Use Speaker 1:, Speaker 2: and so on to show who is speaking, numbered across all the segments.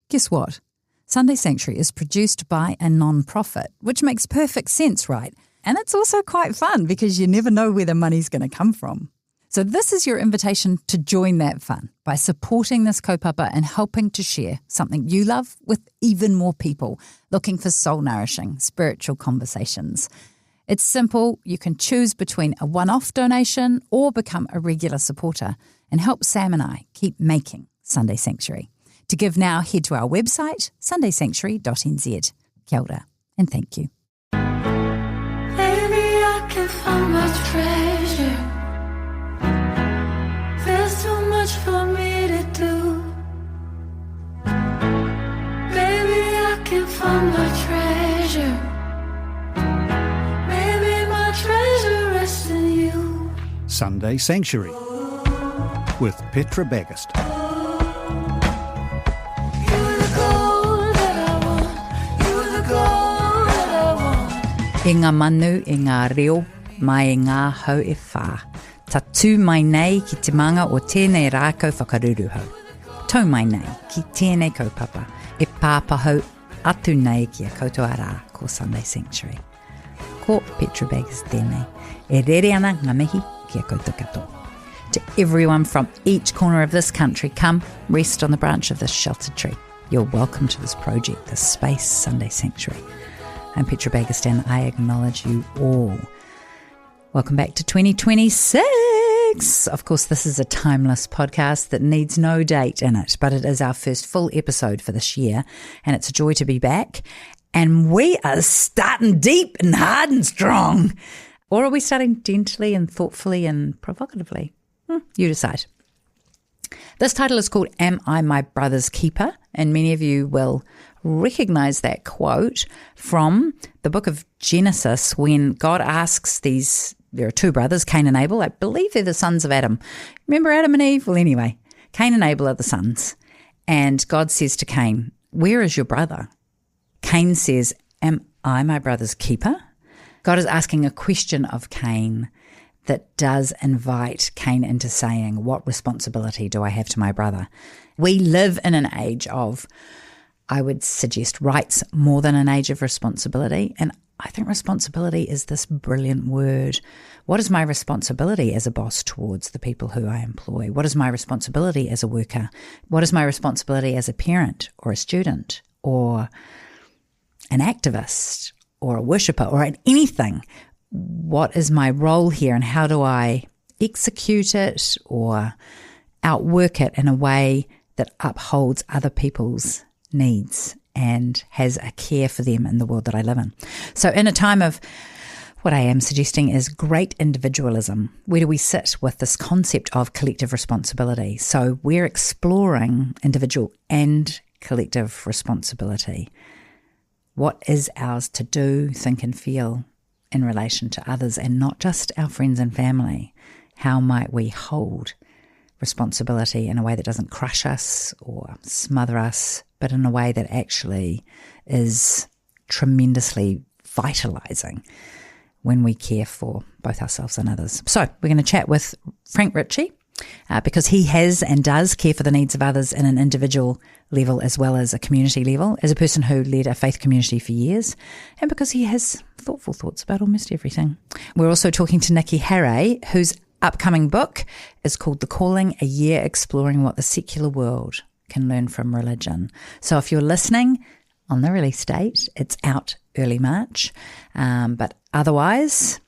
Speaker 1: Guess what? Sunday Sanctuary is produced by a non-profit, which makes perfect sense, right? And it's also quite fun because you never know where the money's going to come from. So this is your invitation to join that fun by supporting this kaupapa and helping to share something you love with even more people looking for soul-nourishing spiritual conversations. It's simple. You can choose between a one-off donation or become a regular supporter and help Sam and I keep making Sunday Sanctuary. To give now, head to our website, sundaysanctuary.nz. Kia ora, and thank you.
Speaker 2: Baby, I can find my treasure. There's too much for me to do. Baby, I can find my treasure. Maybe my treasure rests in you.
Speaker 3: Sunday Sanctuary with Petra Bagust.
Speaker 1: E ngā manu, e ngā reo, mai e ngā hau e whā. Tatau mai nei ki te manga o tēnei rākau whakaruru hau. Tau mai nei ki tēnei kaupapa, e pāpahau atu nei ki a koutua rā ko Sunday Sanctuary. Ko Petra Bagust tēnei, e rere ana ngā mihi ki a koutou katoa. To everyone from each corner of this country, come rest on the branch of this sheltered tree. You're welcome to this project, this space, Sunday Sanctuary. I'm Petra Bagust and I acknowledge you all. Welcome back to 2026. Of course, this is a timeless podcast that needs no date in it, but it is our first full episode for this year, and it's a joy to be back. And we are starting deep and hard and strong. Or are we starting gently and thoughtfully and provocatively? You decide. This title is called Am I My Brother's Keeper? And many of you will recognize that quote from the book of Genesis when God asks there are two brothers, Cain and Abel. I believe they're the sons of Adam. Remember Adam and Eve? Well, anyway, Cain and Abel are the sons. And God says to Cain, where is your brother? Cain says, am I my brother's keeper? God is asking a question of Cain that does invite Cain into saying, what responsibility do I have to my brother? We live in an age of, I would suggest, rights more than an age of responsibility. And I think responsibility is this brilliant word. What is my responsibility as a boss towards the people who I employ? What is my responsibility as a worker? What is my responsibility as a parent or a student or an activist or a worshipper or anything? What is my role here and how do I execute it or outwork it in a way that upholds other people's needs and has a care for them in the world that I live in? So in a time of what I am suggesting is great individualism, where do we sit with this concept of collective responsibility? So we're exploring individual and collective responsibility. What is ours to do, think and feel in relation to others and not just our friends and family? How might we hold responsibility in a way that doesn't crush us or smother us, but in a way that actually is tremendously vitalizing when we care for both ourselves and others? So we're going to chat with Frank Ritchie because he has and does care for the needs of others in an individual level as well as a community level, as a person who led a faith community for years, and because he has thoughtful thoughts about almost everything. We're also talking to Nikki Harré, whose upcoming book is called The Calling, a year exploring what the secular world can learn from religion. So if you're listening on the release date, it's out early March, but otherwise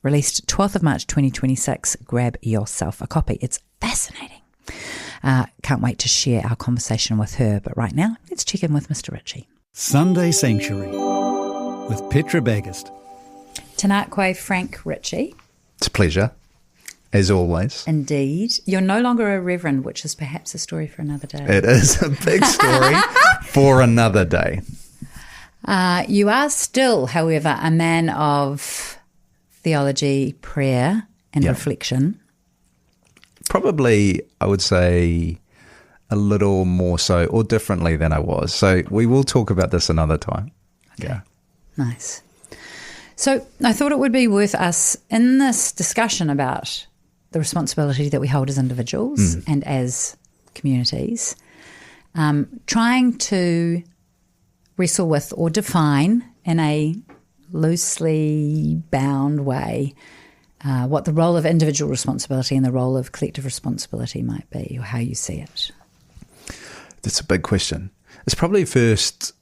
Speaker 1: released 12th of March 2026. Grab yourself a copy. It's fascinating. Can't wait to share our conversation with her. But right now, let's check in with Mr. Ritchie.
Speaker 3: Sunday Sanctuary with Petra Bagust.
Speaker 1: Tēnā koe, Frank Ritchie.
Speaker 4: It's a pleasure, as always.
Speaker 1: Indeed. You're no longer a reverend, which is perhaps a story for another day.
Speaker 4: It is a big story for another day.
Speaker 1: You are still, however, a man of theology, prayer, and reflection.
Speaker 4: Probably, I would say, a little more so or differently than I was. So we will talk about this another time. Okay. Yeah.
Speaker 1: Nice. So I thought it would be worth us, in this discussion about the responsibility that we hold as individuals and as communities, trying to wrestle with or define in a loosely bound way what the role of individual responsibility and the role of collective responsibility might be, or how you see it.
Speaker 4: That's a big question. It's probably first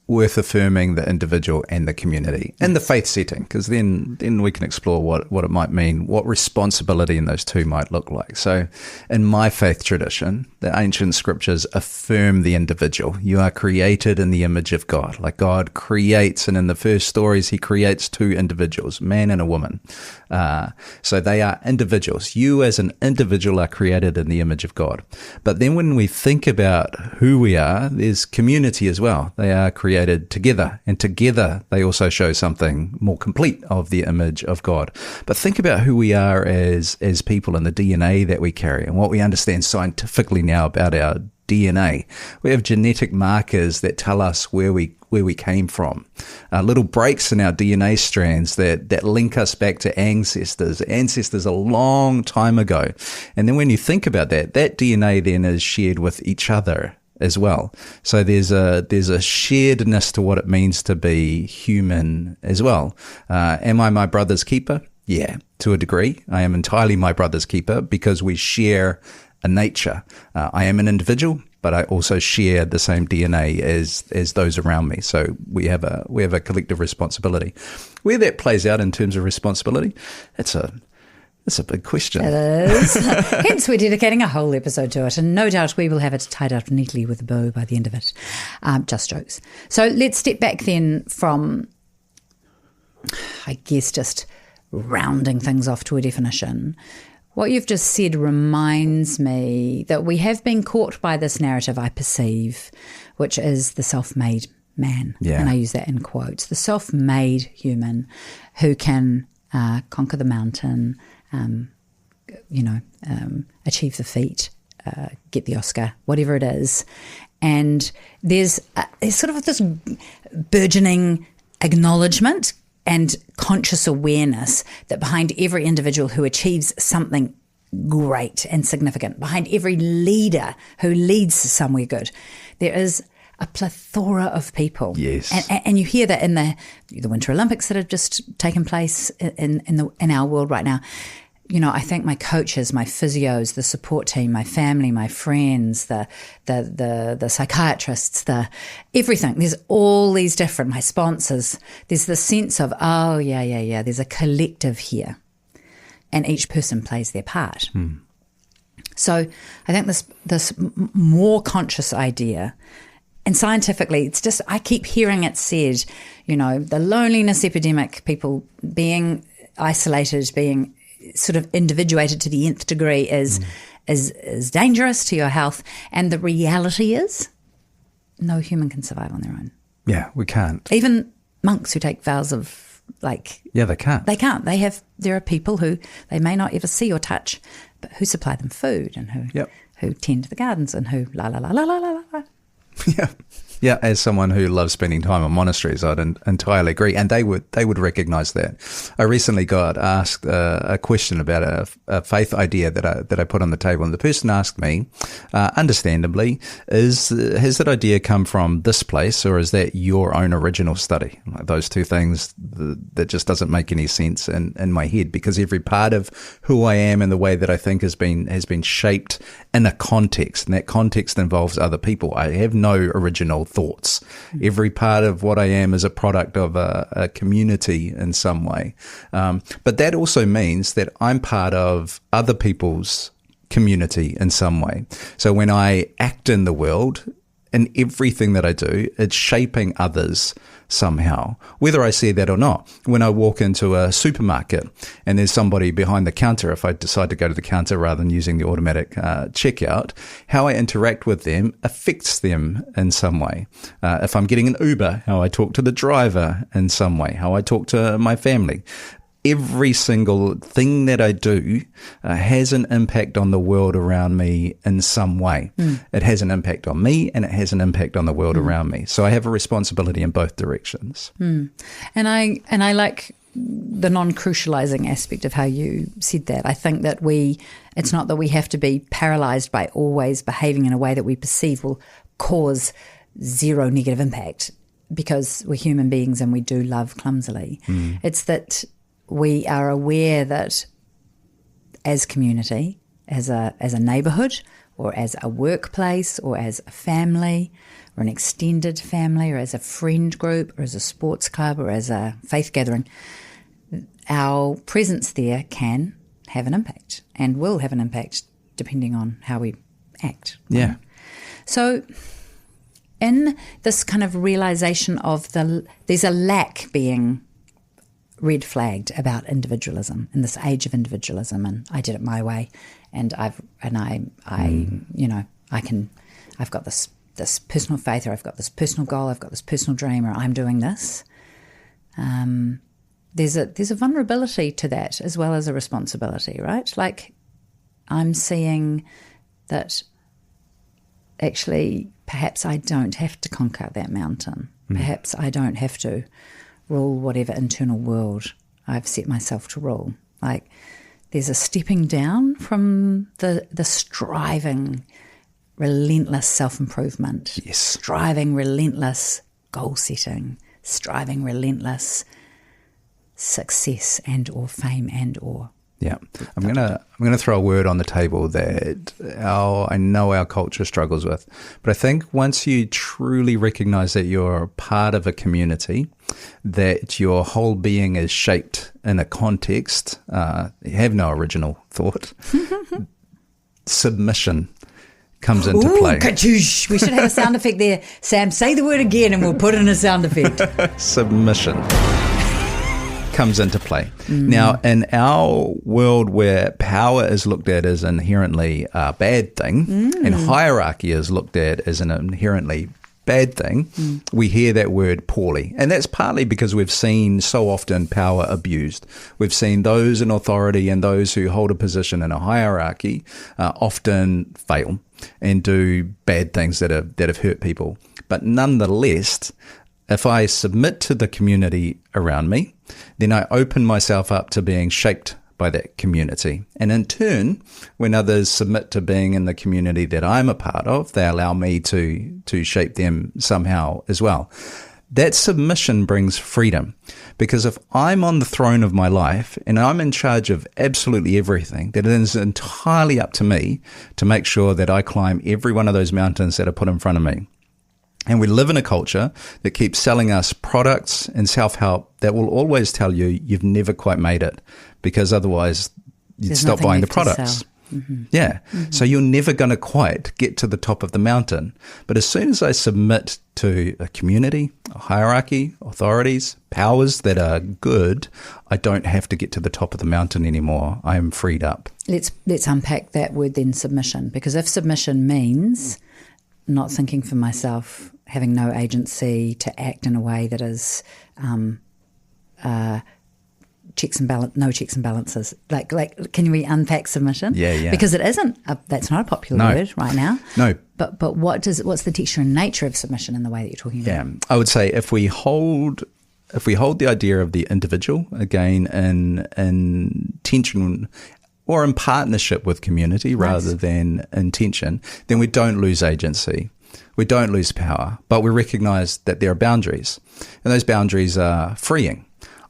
Speaker 4: worth affirming the individual and the community in the faith setting, because then we can explore what it might mean, what responsibility in those two might look like. So in my faith tradition, the ancient scriptures affirm the individual. You are created in the image of God. Like God creates, and in the first stories, he creates two individuals, man and a woman. So they are individuals. You as an individual are created in the image of God. But then when we think about who we are, there's community as well. They are created together, and together they also show something more complete of the image of God. But think about who we are as people and the DNA that we carry and what we understand scientifically now about our DNA. We have genetic markers that tell us where we came from, little breaks in our DNA strands that link us back to ancestors a long time ago. And then when you think about that DNA then is shared with each other as well. So there's a sharedness to what it means to be human as well. Am I my brother's keeper? Yeah, to a degree. I am entirely my brother's keeper because we share a nature. I am an individual, but I also share the same DNA as those around me. So we have a collective responsibility. Where that plays out in terms of responsibility, it's a big question.
Speaker 1: It is. Hence, we're dedicating a whole episode to it, and no doubt we will have it tied up neatly with a bow by the end of it. Just jokes. So let's step back then from, I guess, just rounding things off to a definition. What you've just said reminds me that we have been caught by this narrative, I perceive, which is the self-made man.
Speaker 4: Yeah.
Speaker 1: And I use that in quotes. The self-made human who can conquer the mountain, achieve the feat, get the Oscar, whatever it is. And there's sort of this burgeoning acknowledgement and conscious awareness that behind every individual who achieves something great and significant, behind every leader who leads somewhere good, there is a plethora of people.
Speaker 4: Yes.
Speaker 1: And you hear that in the Winter Olympics that have just taken place in our world right now. You know, I think my coaches, my physios, the support team, my family, my friends, the psychiatrists, everything. There's all these different, my sponsors. There's the sense of, there's a collective here. And each person plays their part. So I think this more conscious idea, and scientifically, it's just, I keep hearing it said, the loneliness epidemic, people being isolated, being sort of individuated to the nth degree is dangerous to your health. And the reality is no human can survive on their own.
Speaker 4: Yeah, we can't.
Speaker 1: Even monks who take vows of they can't. They can't. There are people who they may not ever see or touch, but who supply them food and who tend to the gardens and who la la la la la la la.
Speaker 4: Yeah. As someone who loves spending time in monasteries, I'd entirely agree, and they would recognise that. I recently got asked a question about a faith idea that I put on the table, and the person asked me, understandably, has that idea come from this place, or is that your own original study? Like those two things that just doesn't make any sense in my head, because every part of who I am and the way that I think has been shaped in a context, and that context involves other people. I have no original thoughts. Every part of what I am is a product of a community in some way. But that also means that I'm part of other people's community in some way. So when I act in the world, in everything that I do, it's shaping others somehow, whether I see that or not. When I walk into a supermarket and there's somebody behind the counter, if I decide to go to the counter rather than using the automatic checkout, how I interact with them affects them in some way. If I'm getting an Uber, how I talk to the driver in some way, how I talk to my family. Every single thing that I do has an impact on the world around me in some way. It has an impact on me and it has an impact on the world around me. So I have a responsibility in both directions.
Speaker 1: And I like the non-crucializing aspect of how you said that. I think that it's not that we have to be paralysed by always behaving in a way that we perceive will cause zero negative impact, because we're human beings and we do love clumsily. It's that we are aware that as community, as a neighbourhood, or as a workplace, or as a family, or an extended family, or as a friend group, or as a sports club, or as a faith gathering, our presence there can have an impact and will have an impact depending on how we act.
Speaker 4: Yeah.
Speaker 1: So in this kind of realisation of there's a lack being red flagged about individualism in this age of individualism, and I did it my way, and I've got this personal faith, or I've got this personal goal, I've got this personal dream, or I'm doing this. There's a vulnerability to that as well as a responsibility, right? Like, I'm seeing that actually perhaps I don't have to conquer that mountain. Perhaps I don't have to rule whatever internal world I've set myself to rule. Like, there's a stepping down from the striving, relentless self-improvement,
Speaker 4: Yes.
Speaker 1: striving, relentless goal setting, striving, relentless success and or fame and or.
Speaker 4: Yeah, I'm gonna throw a word on the table that I know our culture struggles with, but I think once you truly recognise that you're part of a community, that your whole being is shaped in a context, you have no original thought. Submission comes into play.
Speaker 1: Katoosh. We should have a sound effect there. Sam, say the word again and we'll put in a sound effect.
Speaker 4: Submission comes into play. Now, in our world where power is looked at as inherently a bad thing, and hierarchy is looked at as an inherently bad thing, we hear that word poorly. And that's partly because we've seen so often power abused. We've seen those in authority and those who hold a position in a hierarchy often fail and do bad things that have hurt people. But nonetheless, if I submit to the community around me, then I open myself up to being shaped by that community. And in turn, when others submit to being in the community that I'm a part of, they allow me to shape them somehow as well. That submission brings freedom, because if I'm on the throne of my life and I'm in charge of absolutely everything, then it is entirely up to me to make sure that I climb every one of those mountains that are put in front of me. And we live in a culture that keeps selling us products and self-help that will always tell you you've never quite made it, because otherwise you'd
Speaker 1: There's
Speaker 4: stop
Speaker 1: nothing
Speaker 4: buying the
Speaker 1: left to
Speaker 4: products.
Speaker 1: sell.
Speaker 4: Yeah. So you're never going to quite get to the top of the mountain. But as soon as I submit to a community, a hierarchy, authorities, powers that are good, I don't have to get to the top of the mountain anymore. I am freed up.
Speaker 1: Let's unpack that word then, submission, because if submission means not thinking for myself, having no agency to act in a way that is no checks and balances. Like, can we unpack submission?
Speaker 4: Yeah.
Speaker 1: Because it isn't. That's not a popular word right now.
Speaker 4: No.
Speaker 1: But what's the texture and nature of submission in the way that you're talking about?
Speaker 4: Yeah, I would say if we hold the idea of the individual again in tension or in partnership with community rather than intention, then we don't lose agency. We don't lose power, but we recognize that there are boundaries, and those boundaries are freeing.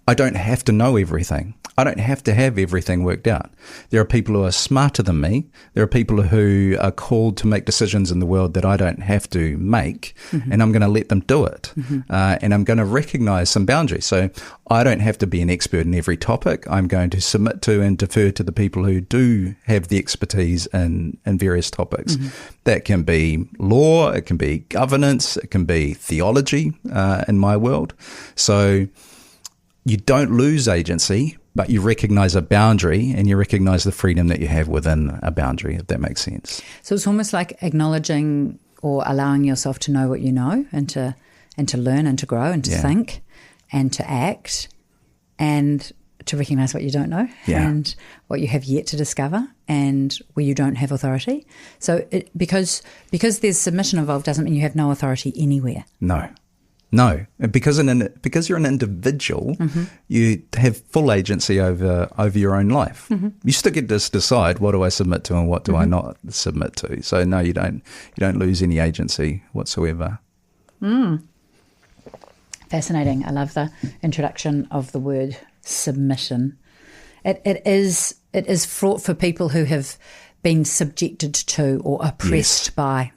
Speaker 4: I don't have to know everything. I don't have to have everything worked out. There are people who are smarter than me. There are people who are called to make decisions in the world that I don't have to make, and I'm going to let them do it. And I'm going to recognize some boundaries. So I don't have to be an expert in every topic. I'm going to submit to and defer to the people who do have the expertise in various topics. That can be law, it can be governance, it can be theology in my world. So you don't lose agency, but you recognize a boundary and you recognize the freedom that you have within a boundary, if that makes sense.
Speaker 1: So it's almost like acknowledging or allowing yourself to know what you know and to learn and to grow and to think and to act and to recognize what you don't know and what you have yet to discover and where you don't have authority. So because there's submission involved doesn't mean you have no authority anywhere.
Speaker 4: No. No, and because you're an individual, you have full agency over your own life. You still get to decide, what do I submit to and what do I not submit to. So no, you don't lose any agency whatsoever.
Speaker 1: Fascinating. I love the introduction of the word submission. It is fraught for people who have been subjected to or oppressed by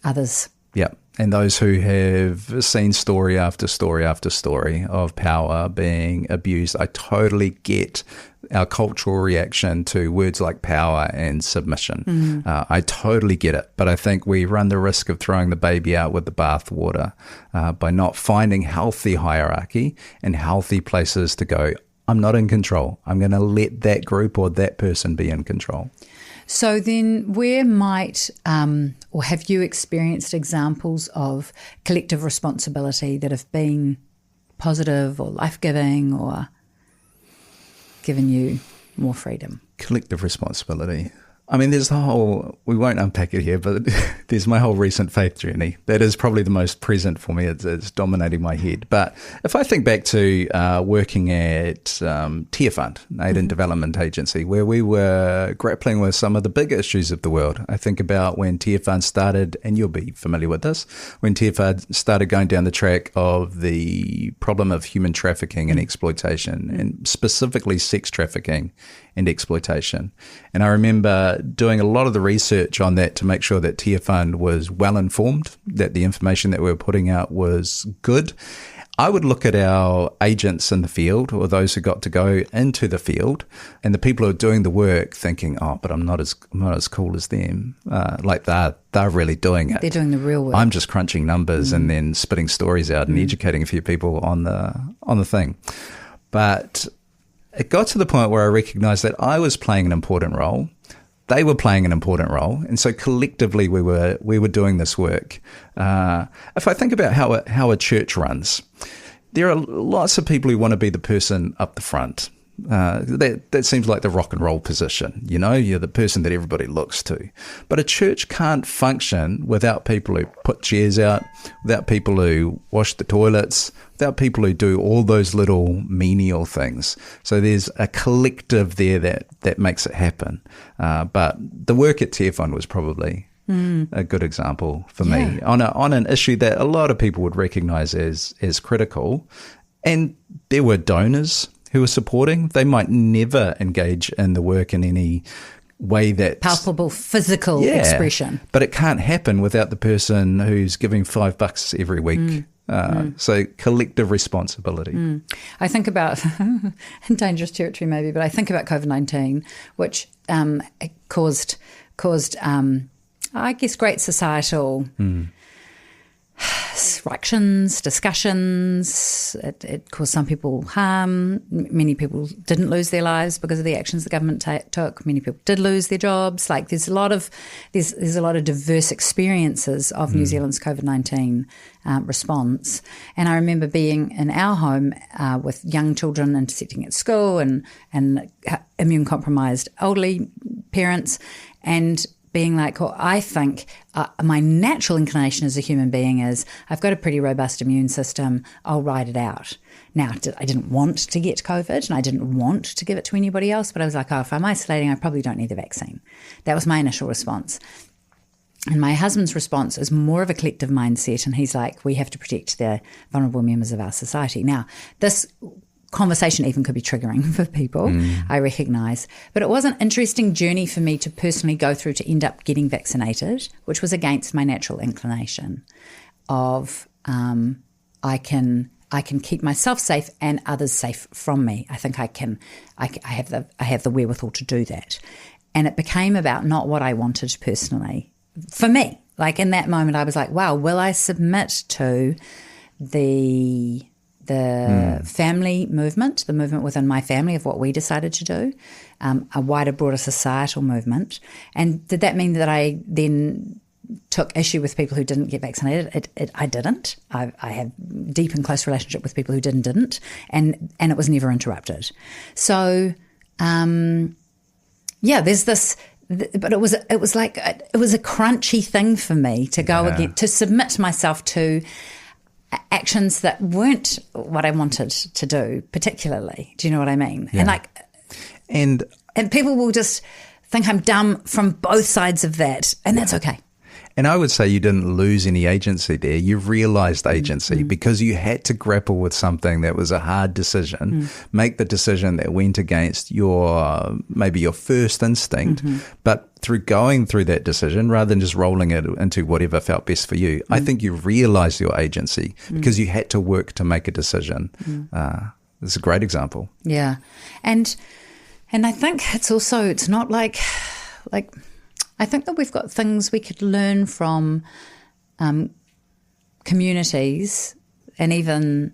Speaker 1: others.
Speaker 4: Yeah. And those who have seen story after story after story of power being abused, I totally get our cultural reaction to words like power and submission. I totally get it. But I think we run the risk of throwing the baby out with the bathwater by not finding healthy hierarchy and healthy places to go. I'm not in control. I'm going to let that group or that person be in control.
Speaker 1: So then where might, or have you experienced examples of collective responsibility that have been positive or life-giving or given you more freedom?
Speaker 4: Collective responsibility. I mean, there's the whole, we won't unpack it here, but there's my whole recent faith journey. That is probably the most present for me. It's dominating my head. But if I think back to working at Tear Fund, Aid and Development Agency, where we were grappling with some of the big issues of the world. I think about when Tear Fund started, and you'll be familiar with this, when Tear Fund started going down the track of the problem of human trafficking and exploitation, and specifically sex trafficking and exploitation. And I remember doing a lot of the research on that to make sure that Tear Fund was well informed, that the information that we were putting out was good. I would look at our agents in the field, or those who got to go into the field, and the people who are doing the work thinking, oh, but I'm not as cool as them. Like they're really doing it.
Speaker 1: They're doing the real work.
Speaker 4: I'm just crunching numbers and then spitting stories out and educating a few people on the thing. But it got to the point where I recognized that I was playing an important role. They were playing an important role. And so collectively we were doing this work. If I think about how a church runs, there are lots of people who want to be the person up the front. That seems like the rock and roll position. You know, you're the person that everybody looks to. But a church can't function without people who put chairs out, without people who wash the toilets, without people who do all those little menial things. So there's a collective there that makes it happen. But the work at Tear Fund was probably a good example for me on an issue that a lot of people would recognise as critical. And there were donors who were supporting. They might never engage in the work in any way that
Speaker 1: palpable physical expression,
Speaker 4: but it can't happen without the person who's giving $5 every week. So collective responsibility.
Speaker 1: I think about dangerous territory maybe, but I think about COVID-19, which caused I guess great societal reactions, discussions. It caused some people harm. Many people didn't lose their lives because of the actions the government took. Many people did lose their jobs. Like there's a lot of diverse experiences of New Zealand's COVID-19 response. And I remember being in our home with young children intersecting at school and immune compromised elderly parents, and being like, well, I think my natural inclination as a human being is I've got a pretty robust immune system, I'll ride it out. Now, I didn't want to get COVID and I didn't want to give it to anybody else, but I was like, oh, if I'm isolating, I probably don't need the vaccine. That was my initial response. And my husband's response is more of a collective mindset, and he's like, we have to protect the vulnerable members of our society. Now, this conversation even could be triggering for people, I recognise. But it was an interesting journey for me to personally go through to end up getting vaccinated, which was against my natural inclination of I can keep myself safe and others safe from me. I think I have the wherewithal to do that. And it became about not what I wanted personally. For me, like in that moment I was like, wow, will I submit to the family movement, the movement within my family of what we decided to do, a wider, broader societal movement? And did that mean that I then took issue with people who didn't get vaccinated? I didn't. I had deep and close relationship with people who didn't, and it was never interrupted. So, there's this. But it was a crunchy thing for me to go again, to submit myself to actions that weren't what I wanted to do particularly. Do you know what I mean?
Speaker 4: Yeah.
Speaker 1: And people will just think I'm dumb from both sides of that, and that's okay.
Speaker 4: And I would say you didn't lose any agency there. You realised agency because you had to grapple with something that was a hard decision, make the decision that went against maybe your first instinct, but through going through that decision, rather than just rolling it into whatever felt best for you, I think you realised your agency because you had to work to make a decision. It's a great example.
Speaker 1: Yeah. And I think it's not like I think that we've got things we could learn from communities and even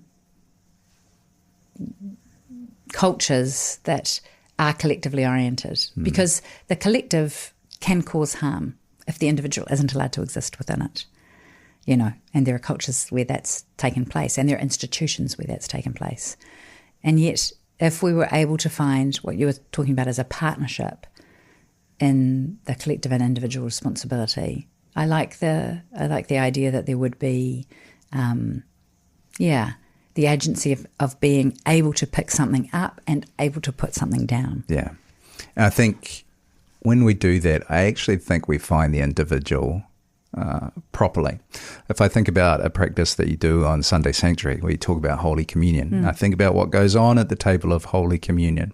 Speaker 1: cultures that are collectively oriented, because the collective can cause harm if the individual isn't allowed to exist within it, you know, and there are cultures where that's taken place and there are institutions where that's taken place. And yet, if we were able to find what you were talking about as a partnership in the collective and individual responsibility, I like the idea that there would be, the agency of being able to pick something up and able to put something down.
Speaker 4: Yeah. And I think when we do that, I actually think we find the individual properly. If I think about a practice that you do on Sunday Sanctuary, where you talk about Holy Communion, I think about what goes on at the table of Holy Communion.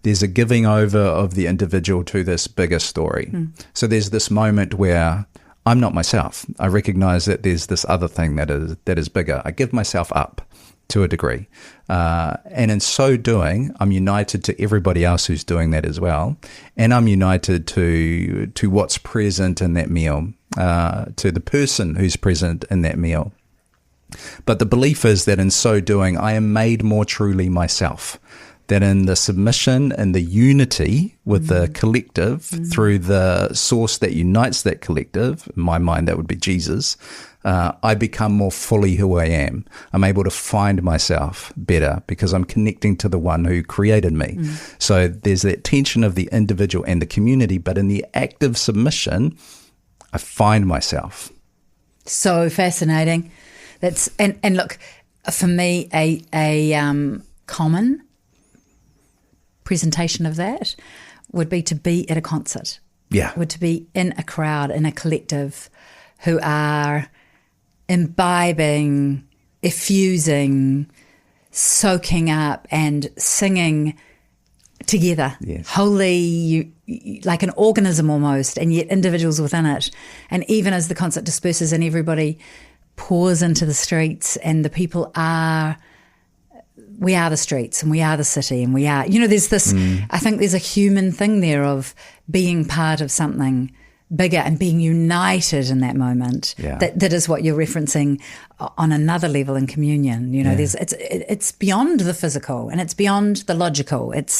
Speaker 4: There's a giving over of the individual to this bigger story. So there's this moment where I'm not myself. I recognize that there's this other thing that is bigger. I give myself up to a degree. And in so doing, I'm united to everybody else who's doing that as well. And I'm united to what's present in that meal, to the person who's present in that meal. But the belief is that in so doing, I am made more truly myself. That in the submission and the unity with the collective through the source that unites that collective, in my mind that would be Jesus, I become more fully who I am. I'm able to find myself better because I'm connecting to the one who created me. So there's that tension of the individual and the community, but in the active submission, I find myself.
Speaker 1: So fascinating. And look, for me, a common presentation of that would be to be at a concert.
Speaker 4: Yeah.
Speaker 1: Would to be in a crowd, in a collective who are imbibing, effusing, soaking up and singing together.
Speaker 4: Yes.
Speaker 1: Wholly, like an organism almost, and yet individuals within it. And even as the concert disperses and everybody pours into the streets and the people we are the streets and we are the city and we are, there's this, I think there's a human thing there of being part of something bigger and being united in that moment.
Speaker 4: Yeah.
Speaker 1: That is what you're referencing on another level in communion. It's beyond the physical and it's beyond the logical. But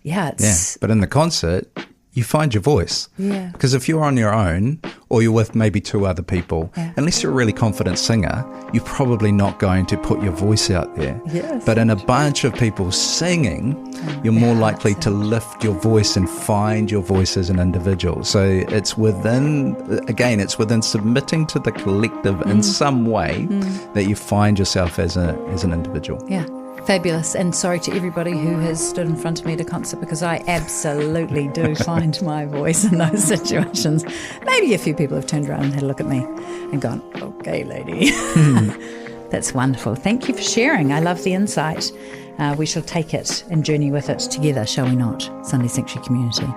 Speaker 1: in
Speaker 4: the concert, you find your voice.
Speaker 1: Yeah.
Speaker 4: Because if you're on your own or you're with maybe two other people, unless you're a really confident singer, you're probably not going to put your voice out there.
Speaker 1: Yes.
Speaker 4: But in a bunch of people singing, you're more likely to lift your voice and find your voice as an individual. So it's within submitting to the collective in some way that you find yourself as an individual.
Speaker 1: Yeah. Fabulous, and sorry to everybody who has stood in front of me at a concert, because I absolutely do find my voice in those situations. Maybe a few people have turned around and had a look at me and gone, okay, lady. That's wonderful. Thank you for sharing. I love the insight. We shall take it and journey with it together, shall we not? Sunday Sanctuary Community.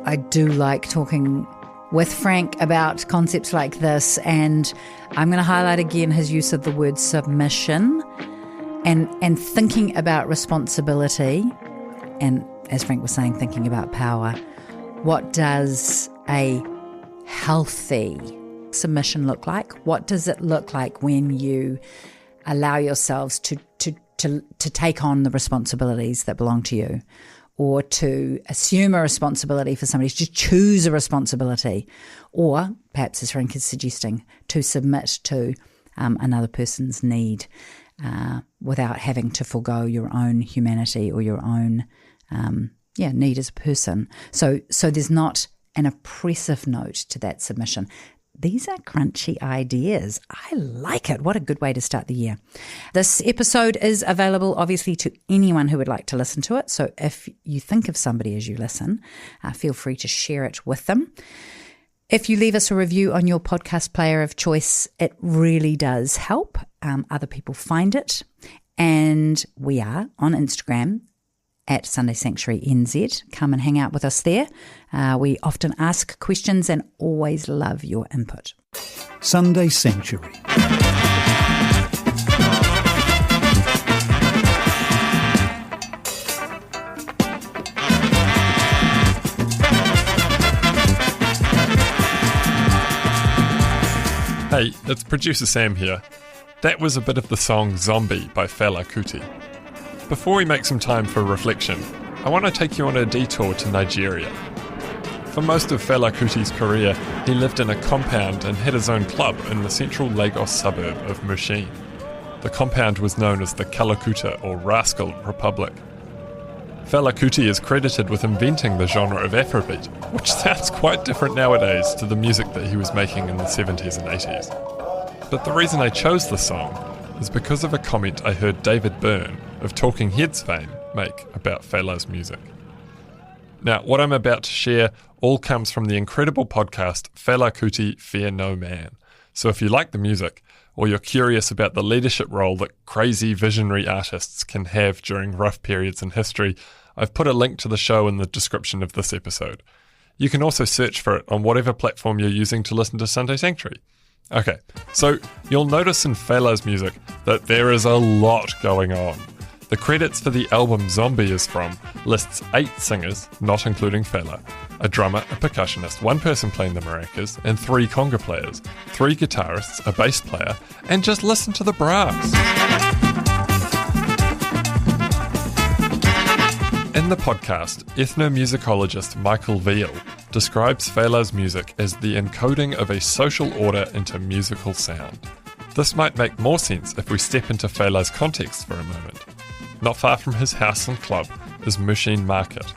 Speaker 1: I do like talking with Frank about concepts like this, and I'm going to highlight again his use of the word submission and thinking about responsibility, and as Frank was saying, thinking about power. What does a healthy submission look like? What does it look like when you allow yourselves to take on the responsibilities that belong to you? Or to assume a responsibility for somebody, to choose a responsibility, or perhaps, as Frank is suggesting, to submit to another person's need without having to forego your own humanity or your own need as a person. So there's not an oppressive note to that submission. These are crunchy ideas. I like it. What a good way to start the year. This episode is available, obviously, to anyone who would like to listen to it. So if you think of somebody as you listen, feel free to share it with them. If you leave us a review on your podcast player of choice, it really does help other people find it. And we are on Instagram at Sunday Sanctuary NZ. Come and hang out with us there. We often ask questions and always love your input.
Speaker 3: Sunday Sanctuary.
Speaker 5: Hey, it's producer Sam here. That was a bit of the song Zombie by Fela Kuti. Before we make some time for reflection, I want to take you on a detour to Nigeria. For most of Fela Kuti's career, he lived in a compound and had his own club in the central Lagos suburb of Mushin. The compound was known as the Kalakuta or Rascal Republic. Fela Kuti is credited with inventing the genre of Afrobeat, which sounds quite different nowadays to the music that he was making in the 70s and 80s. But the reason I chose the song is because of a comment I heard David Byrne of Talking Heads fame make about Fela's music. Now, what I'm about to share all comes from the incredible podcast Fela Kuti Fear No Man. So if you like the music, or you're curious about the leadership role that crazy visionary artists can have during rough periods in history, I've put a link to the show in the description of this episode. You can also search for it on whatever platform you're using to listen to Sunday Sanctuary. Okay, so you'll notice in Fela's music that there is a lot going on. The credits for the album Zombie is from lists 8 singers, not including Fela, a drummer, a percussionist, 1 person playing the maracas, and 3 conga players, 3 guitarists, a bass player, and just listen to the brass. In the podcast, ethnomusicologist Michael Veal describes Fela's music as the encoding of a social order into musical sound. This might make more sense if we step into Fela's context for a moment. Not far from his house and club is Mushin Market.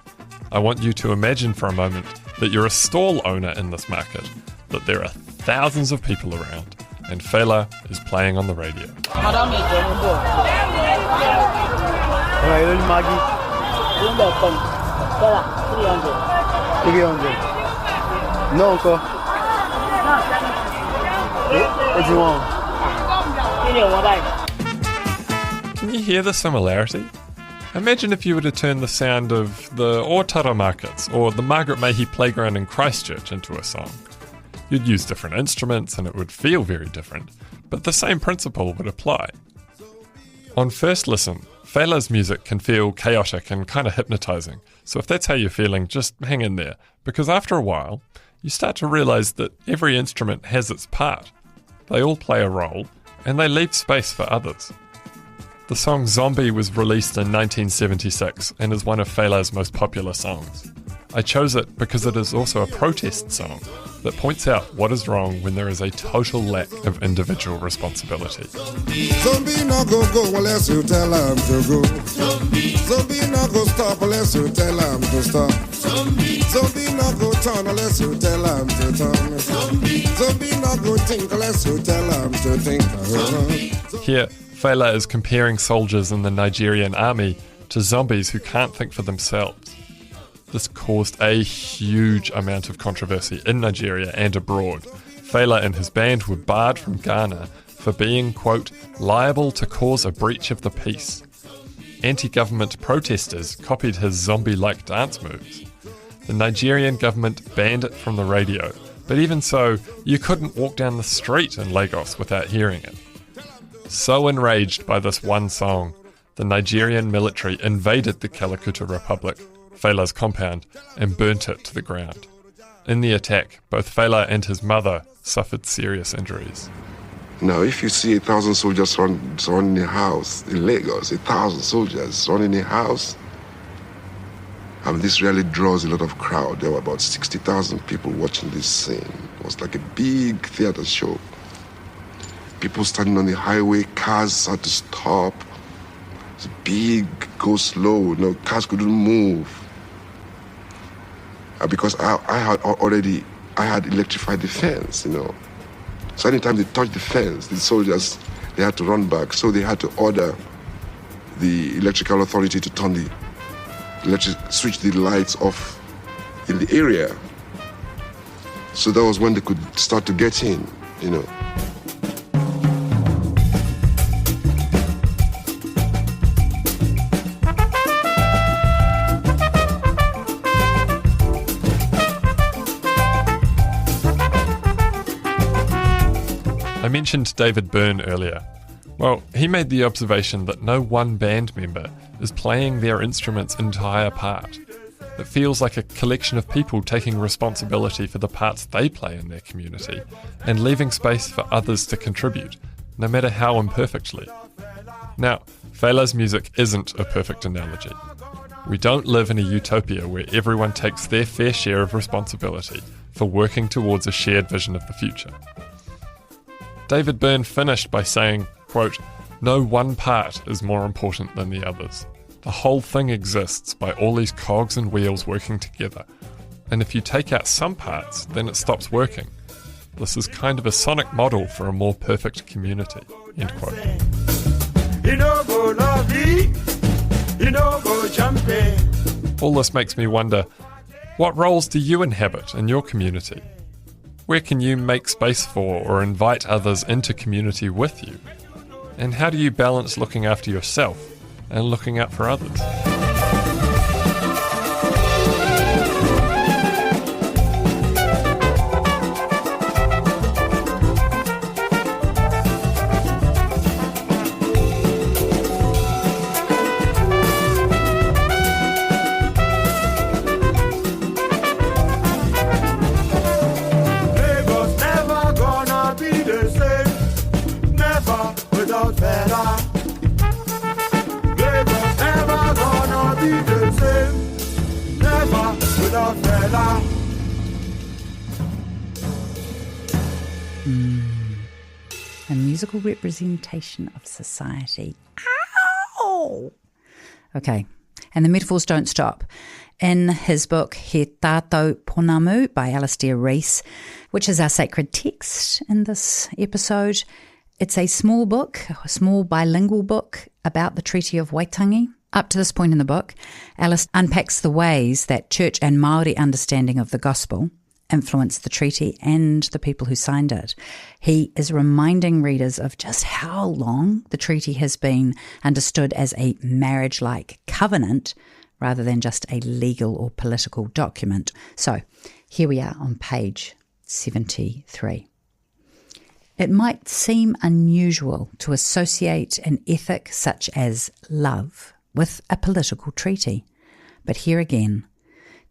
Speaker 5: I want you to imagine for a moment that you're a stall owner in this market, that there are thousands of people around, and Fela is playing on the radio.
Speaker 6: No, uncle. What do you want?
Speaker 5: Can you hear the similarity? Imagine if you were to turn the sound of the Otara markets or the Margaret Mayhew Playground in Christchurch into a song. You'd use different instruments and it would feel very different, but the same principle would apply. On first listen, Fela's music can feel chaotic and kind of hypnotizing, so if that's how you're feeling, just hang in there, because after a while, you start to realize that every instrument has its part. They all play a role, and they leave space for others. The song Zombie was released in 1976 and is one of Fela's most popular songs. I chose it because it is also a protest song that points out what is wrong when there is a total lack of individual responsibility.
Speaker 7: Zombie not go unless you tell him to go. Zombie not go stop unless you tell him to stop. Zombie not go turn unless you tell him to turn. Zombie not go think unless you tell him to think.
Speaker 5: Here, Fela is comparing soldiers in the Nigerian army to zombies who can't think for themselves. This caused a huge amount of controversy in Nigeria and abroad. Fela and his band were barred from Ghana for being, quote, liable to cause a breach of the peace. Anti-government protesters copied his zombie-like dance moves. The Nigerian government banned it from the radio, but even so, you couldn't walk down the street in Lagos without hearing it. So enraged by this one song, the Nigerian military invaded the Kalakuta Republic, Fela's compound, and burnt it to the ground. In the attack, both Fela and his mother suffered serious injuries.
Speaker 7: Now, if you see 1,000 soldiers surrounding a house in Lagos, 1,000 soldiers surrounding a house, this really draws a lot of crowd. There were about 60,000 people watching this scene. It was like a big theater show. People standing on the highway, cars had to stop. It's big, go slow, cars couldn't move. because I had electrified the fence, So anytime they touched the fence, the soldiers, they had to run back. So they had to order the electrical authority to turn switch the lights off in the area. So that was when they could start to get in,
Speaker 5: I mentioned David Byrne earlier. Well, he made the observation that no one band member is playing their instrument's entire part. It feels like a collection of people taking responsibility for the parts they play in their community and leaving space for others to contribute, no matter how imperfectly. Now, Fela's music isn't a perfect analogy. We don't live in a utopia where everyone takes their fair share of responsibility for working towards a shared vision of the future. David Byrne finished by saying, quote, "No one part is more important than the others. The whole thing exists by all these cogs and wheels working together. And if you take out some parts, then it stops working. This is kind of a sonic model for a more perfect community." End quote. All this makes me wonder, what roles do you inhabit in your community? Where can you make space for or invite others into community with you? And how do you balance looking after yourself and looking out for others?
Speaker 1: A musical representation of society. Ow! Okay, and the metaphors don't stop. In his book, He Tatau Pounamu by Alistair Reese, which is our sacred text in this episode, it's a small book, a small bilingual book about the Treaty of Waitangi. Up to this point in the book, Alice unpacks the ways that church and Māori understanding of the gospel influenced the treaty and the people who signed it. He is reminding readers of just how long the treaty has been understood as a marriage-like covenant rather than just a legal or political document. So here we are on page 73. It might seem unusual to associate an ethic such as love with a political treaty, but here again,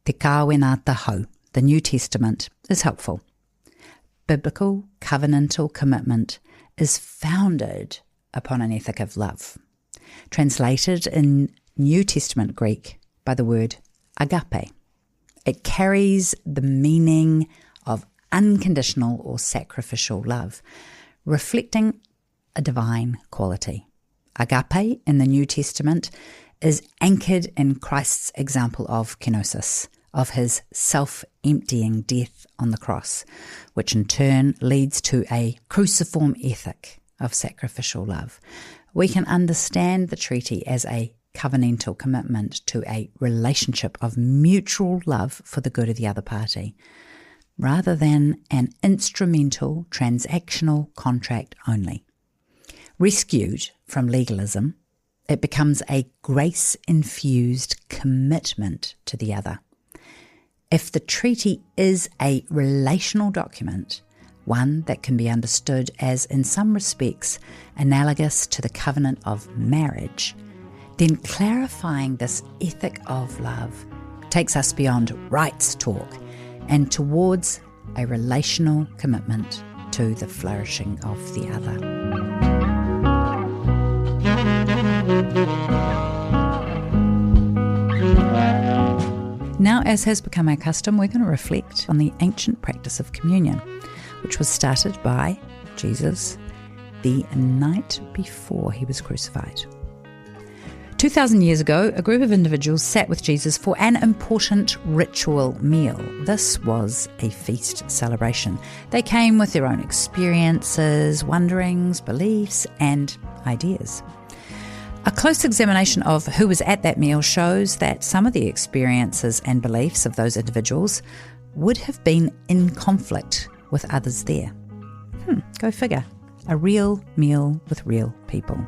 Speaker 1: te kāwena tahau, the New Testament, is helpful. Biblical covenantal commitment is founded upon an ethic of love, translated in New Testament Greek by the word agape. It carries the meaning of unconditional or sacrificial love, reflecting a divine quality. Agape in the New Testament is anchored in Christ's example of kenosis, of his self-emptying death on the cross, which in turn leads to a cruciform ethic of sacrificial love. We can understand the treaty as a covenantal commitment to a relationship of mutual love for the good of the other party, rather than an instrumental transactional contract only. Rescued from legalism, it becomes a grace-infused commitment to the other. If the treaty is a relational document, one that can be understood as, in some respects, analogous to the covenant of marriage, then clarifying this ethic of love takes us beyond rights talk and towards a relational commitment to the flourishing of the other. Now, as has become our custom, we're going to reflect on the ancient practice of communion, which was started by Jesus the night before he was crucified. 2,000 years ago, a group of individuals sat with Jesus for an important ritual meal. This was a feast celebration. They came with their own experiences, wonderings, beliefs, and ideas. A close examination of who was at that meal shows that some of the experiences and beliefs of those individuals would have been in conflict with others there. Go figure. A real meal with real people.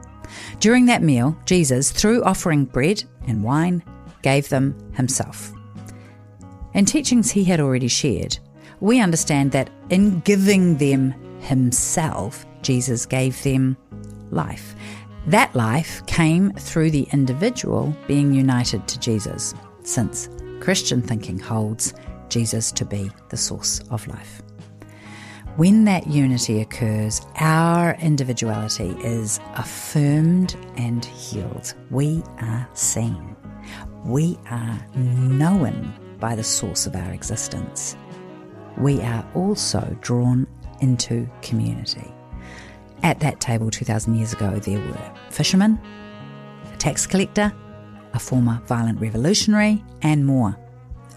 Speaker 1: During that meal, Jesus, through offering bread and wine, gave them himself. In teachings he had already shared, we understand that in giving them himself, Jesus gave them life. That life came through the individual being united to Jesus, since Christian thinking holds Jesus to be the source of life. When that unity occurs, our individuality is affirmed and healed. We are seen. We are known by the source of our existence. We are also drawn into community. At that table 2,000 years ago, there were fishermen, a tax collector, a former violent revolutionary, and more.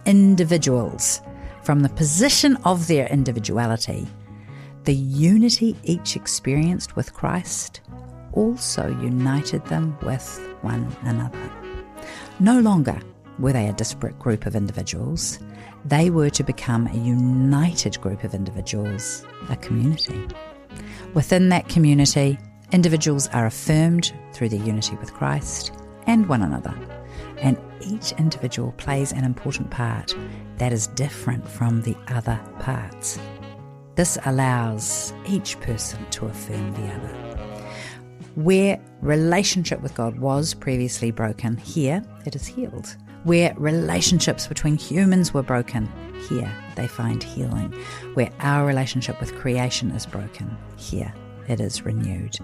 Speaker 1: Individuals. From the position of their individuality, the unity each experienced with Christ also united them with one another. No longer were they a disparate group of individuals. They were to become a united group of individuals, a community. Within that community, individuals are affirmed through their unity with Christ and one another, and each individual plays an important part that is different from the other parts. This allows each person to affirm the other. Where relationship with God was previously broken, here it is healed. Where relationships between humans were broken, here they find healing. Where our relationship with creation is broken, here it is renewed.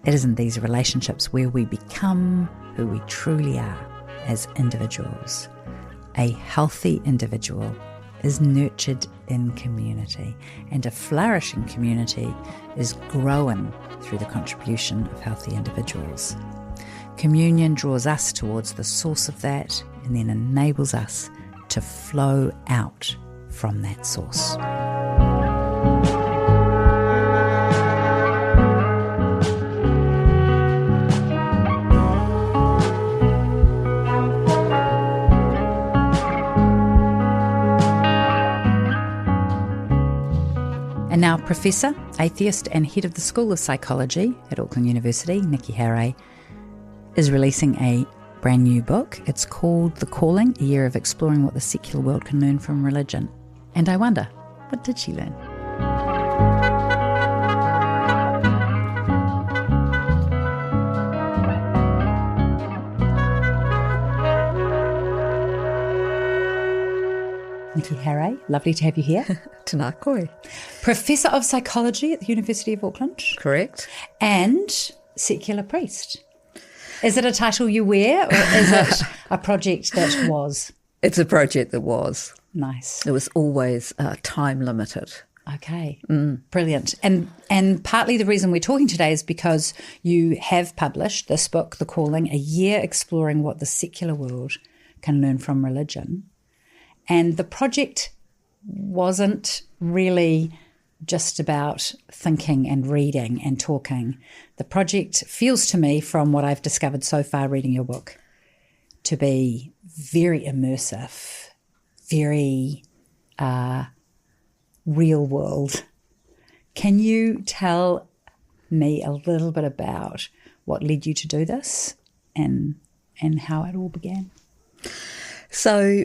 Speaker 1: It is in these relationships where we become who we truly are as individuals. A healthy individual is nurtured in community, and a flourishing community is grown through the contribution of healthy individuals. Communion draws us towards the source of that and then enables us to flow out from that source. And now Professor, Atheist and Head of the School of Psychology at Auckland University, Nikki Harré, is releasing a brand new book. It's called The Calling, a year of exploring what the secular world can learn from religion. And I wonder, what did she learn? Nikki Harré, lovely to have you here.
Speaker 8: Tēnā koe.
Speaker 1: Professor of Psychology at the University of Auckland.
Speaker 8: Correct.
Speaker 1: And secular priest. Is it a title you wear, or is it a project that was?
Speaker 8: It's a project that was.
Speaker 1: Nice.
Speaker 8: It was always time limited.
Speaker 1: Okay, brilliant. And partly the reason we're talking today is because you have published this book, The Calling, a year exploring what the secular world can learn from religion. And the project wasn't really just about thinking and reading and talking. The project feels to me, from what I've discovered so far reading your book, to be very immersive, very real world. Can you tell me a little bit about what led you to do this and how it all began?
Speaker 8: So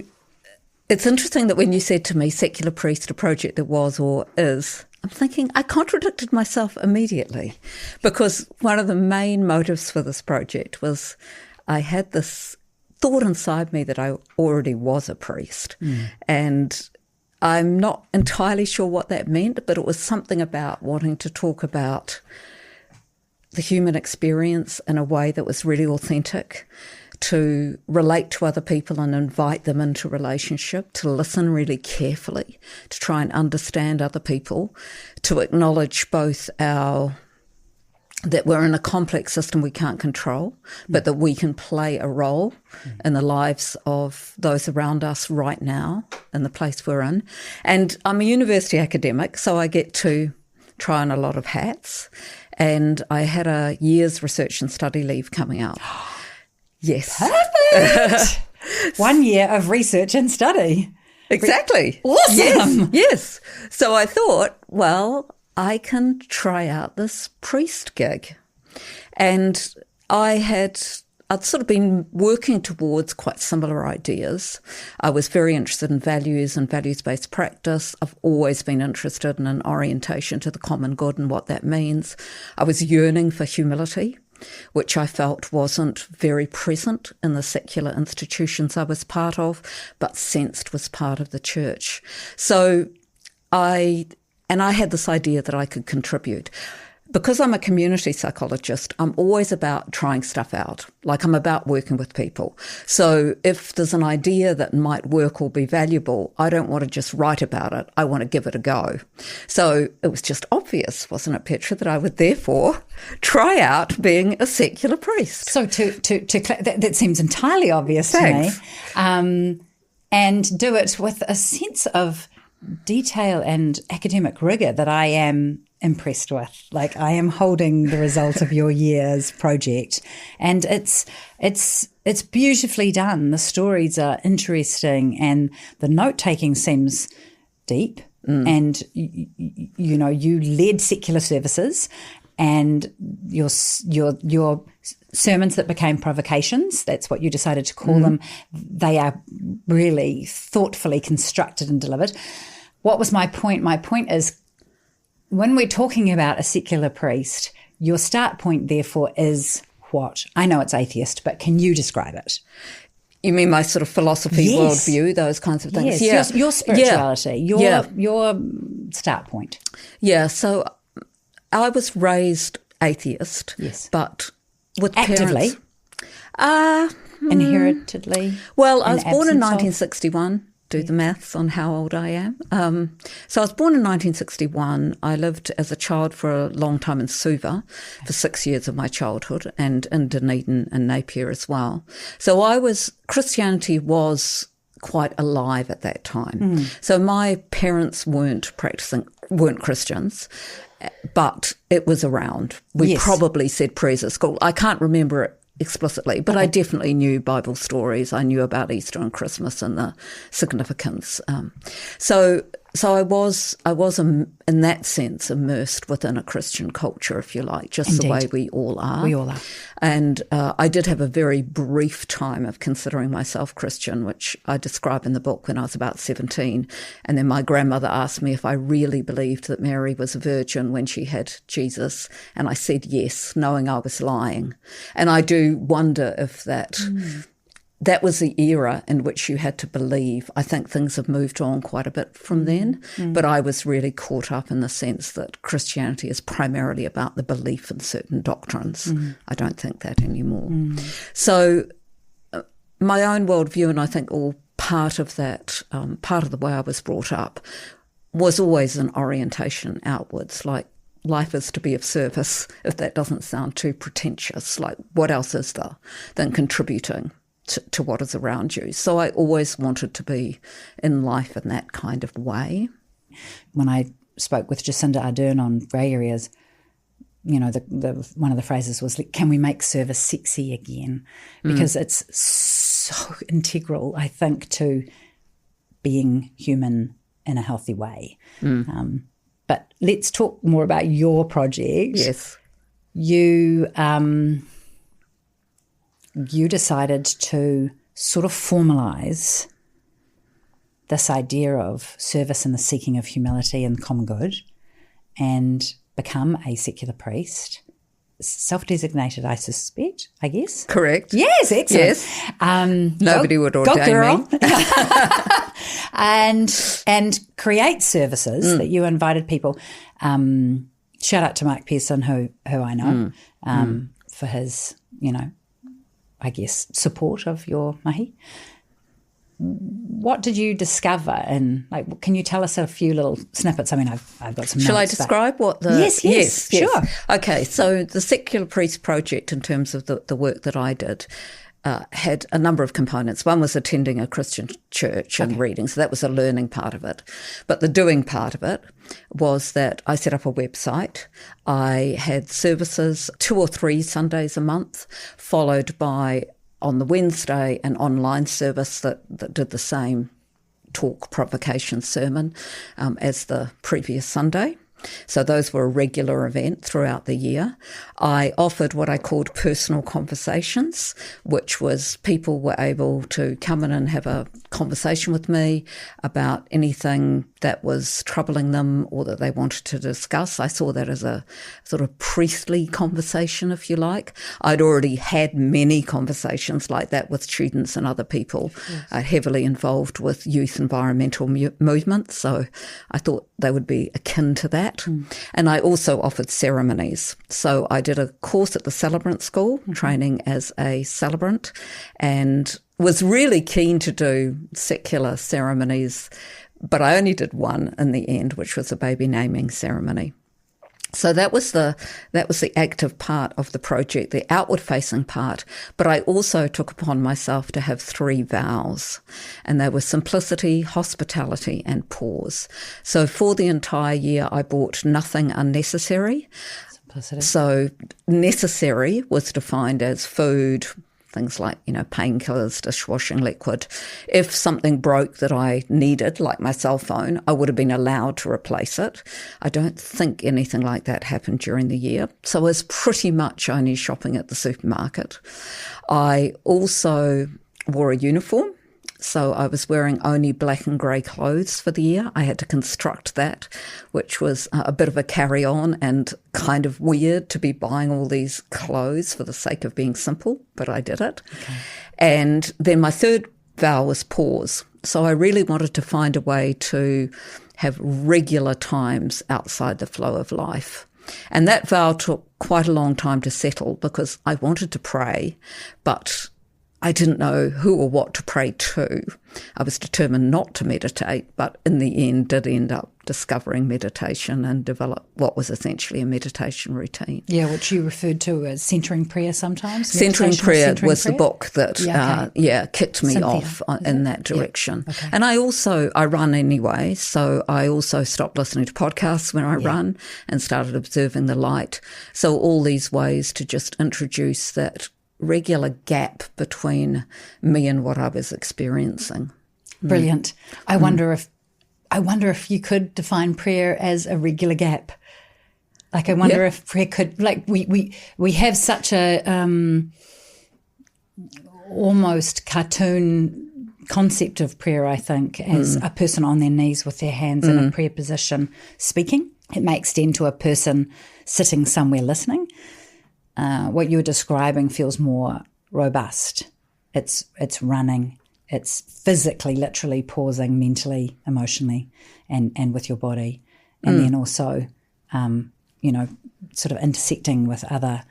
Speaker 8: it's interesting that when you said to me, secular priest, a project that was or is, I'm thinking I contradicted myself immediately, because one of the main motives for this project was I had this thought inside me that I already was a priest. And I'm not entirely sure what that meant, but it was something about wanting to talk about the human experience in a way that was really authentic, to relate to other people and invite them into relationship, to listen really carefully, to try and understand other people, to acknowledge both our that we're in a complex system we can't control, but that we can play a role in the lives of those around us right now in the place we're in. And I'm a university academic, so I get to try on a lot of hats. And I had a year's research and study leave coming up. Yes.
Speaker 1: Perfect! 1 year of research and study.
Speaker 8: Exactly.
Speaker 1: Awesome.
Speaker 8: Yes. So I thought, well, I can try out this priest gig. And I'd sort of been working towards quite similar ideas. I was very interested in values and values-based practice. I've always been interested in an orientation to the common good and what that means. I was yearning for humility, which I felt wasn't very present in the secular institutions I was part of, but sensed was part of the church. So I had this idea that I could contribute. Because I'm a community psychologist, I'm always about trying stuff out. Like, I'm about working with people. So if there's an idea that might work or be valuable, I don't want to just write about it. I want to give it a go. So it was just obvious, wasn't it, Petra, that I would therefore try out being a secular priest.
Speaker 1: So that seems entirely obvious
Speaker 8: Thanks.
Speaker 1: to me. And do it with a sense of detail and academic rigour that I am impressed with. Like, I am holding the result of your year's project, and it's beautifully done. The stories are interesting, and the note taking seems deep. And you know, you led secular services, and your sermons that became provocations, that's what you decided to call them, they are really thoughtfully constructed and delivered. What was my point? My point is, when we're talking about a secular priest, your start point, therefore, is what? I know it's atheist, but can you describe it?
Speaker 8: You mean my sort of philosophy,
Speaker 1: Yes.
Speaker 8: worldview, those kinds of things?
Speaker 1: Yes, your spirituality, your start point.
Speaker 8: Yeah, so I was raised atheist,
Speaker 1: Yes.
Speaker 8: but with
Speaker 1: Actively?
Speaker 8: parents.
Speaker 1: Inheritedly?
Speaker 8: Well, I
Speaker 1: in
Speaker 8: was born in
Speaker 1: absence of?
Speaker 8: 1961. Do the maths on how old I am. So I was born in 1961. I lived as a child for a long time in Suva for 6 years of my childhood, and in Dunedin and Napier as well. So Christianity was quite alive at that time. So my parents weren't Christians, but it was around. We probably said prayers at school. I can't remember it explicitly, but I definitely knew Bible stories. I knew about Easter and Christmas and the significance. So I was in that sense immersed within a Christian culture, if you like, just
Speaker 1: Indeed.
Speaker 8: the way we all are.
Speaker 1: We all are.
Speaker 8: And I did have a very brief time of considering myself Christian, which I describe in the book, when I was about 17. And then my grandmother asked me if I really believed that Mary was a virgin when she had Jesus. And I said yes, knowing I was lying. And I do wonder if that was the era in which you had to believe. I think things have moved on quite a bit from then, but I was really caught up in the sense that Christianity is primarily about the belief in certain doctrines. I don't think that anymore. So my own worldview, and I think all part of that, part of the way I was brought up, was always an orientation outwards, like life is to be of service, if that doesn't sound too pretentious. Like, what else is there than contributing to what is around you? So I always wanted to be in life in that kind of way.
Speaker 1: When I spoke with Jacinda Ardern on grey areas, you know, one of the phrases was, can we make service sexy again? Because it's so integral, I think, to being human in a healthy way. But let's talk more about your project.
Speaker 8: Yes.
Speaker 1: You decided to sort of formalise this idea of service and the seeking of humility and common good, and become a secular priest, self-designated, I suspect, I guess.
Speaker 8: Correct.
Speaker 1: Yes, excellent.
Speaker 8: Yes. Nobody would ordain
Speaker 1: girl.
Speaker 8: me.
Speaker 1: and create services that you invited people. Shout out to Mark Pearson, who I know, for his, you know, I guess, support of your mahi. what did you discover? And like, can you tell us a few little snippets? I mean, I've got some.
Speaker 8: Shall I
Speaker 1: notes,
Speaker 8: describe what the?
Speaker 1: Yes, sure.
Speaker 8: Okay, so the Secular Priest Project, in terms of the work that I did, had a number of components. One was attending a Christian church and reading, so that was a learning part of it. But the doing part of it was that I set up a website. I had services 2 or 3 Sundays a month, followed by, on the Wednesday, an online service that did the same talk, provocation, sermon as the previous Sunday. So those were a regular event throughout the year. I offered what I called personal conversations, which was people were able to come in and have a conversation with me about anything that was troubling them or that they wanted to discuss. I saw that as a sort of priestly conversation, if you like. I'd already had many conversations like that with students and other people, heavily involved with youth environmental movements, so I thought they would be akin to that. And I also offered ceremonies. So I did a course at the Celebrant School, training as a celebrant, and was really keen to do secular ceremonies, but I only did one in the end, which was a baby naming ceremony. So that was the active part of the project, the outward-facing part. But I also took upon myself to have 3 vows, and they were simplicity, hospitality, and pause. So for the entire year, I bought nothing unnecessary. Simplicity. So necessary was defined as food, things like, painkillers, dishwashing liquid. If something broke that I needed, like my cell phone, I would have been allowed to replace it. I don't think anything like that happened during the year. So I was pretty much only shopping at the supermarket. I also wore a uniform. So I was wearing only black and grey clothes for the year. I had to construct that, which was a bit of a carry-on and kind of weird to be buying all these clothes for the sake of being simple, but I did it. Okay. And then my 3rd vow was pause. So I really wanted to find a way to have regular times outside the flow of life. And that vow took quite a long time to settle because I wanted to pray, but I didn't know who or what to pray to. I was determined not to meditate, but in the end did end up discovering meditation and develop what was essentially a meditation routine.
Speaker 1: Yeah, which you referred to as centering prayer sometimes.
Speaker 8: Centering prayer was the book that kicked me off in that direction. Yeah. Okay. And I run anyway, so I also stopped listening to podcasts when I run and started observing the light. So all these ways to just introduce that regular gap between me and what I was experiencing.
Speaker 1: Brilliant. I wonder if you could define prayer as a regular gap. Like I wonder if prayer could, like we have such a almost cartoon concept of prayer, I think, as a person on their knees with their hands in a prayer position speaking. It may extend to a person sitting somewhere listening. What you're describing feels more robust. It's running. It's physically, literally pausing mentally, emotionally, and with your body. And then also, sort of intersecting with other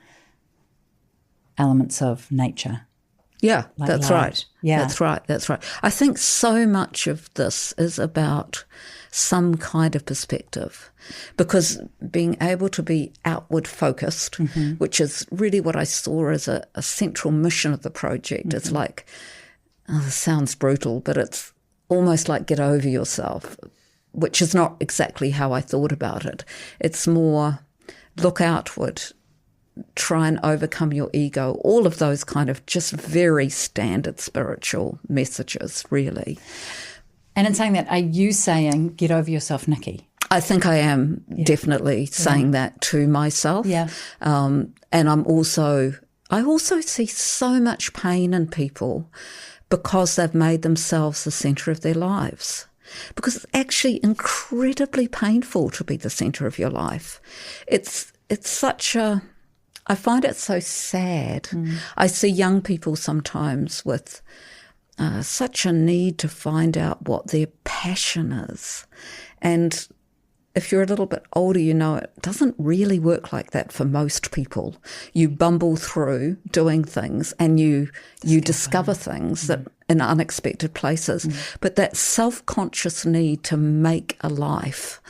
Speaker 1: elements of nature.
Speaker 8: Yeah,
Speaker 1: like
Speaker 8: that's
Speaker 1: light.
Speaker 8: right. Yeah, that's right. I think so much of this is about some kind of perspective, because being able to be outward focused, which is really what I saw as a central mission of the project. It's like, this sounds brutal, but it's almost like get over yourself, which is not exactly how I thought about it. It's more look outward, try and overcome your ego, all of those kind of just very standard spiritual messages, really.
Speaker 1: And in saying that, are you saying get over yourself, Nikki?
Speaker 8: I think I am definitely saying that to myself.
Speaker 1: Yeah.
Speaker 8: And I also see so much pain in people because they've made themselves the centre of their lives. Because it's actually incredibly painful to be the centre of your life. It's such a... I find it so sad. I see young people sometimes with such a need to find out what their passion is. And if you're a little bit older, you know it doesn't really work like that for most people. You bumble through doing things and you discover things that in unexpected places. But that self-conscious need to make a life,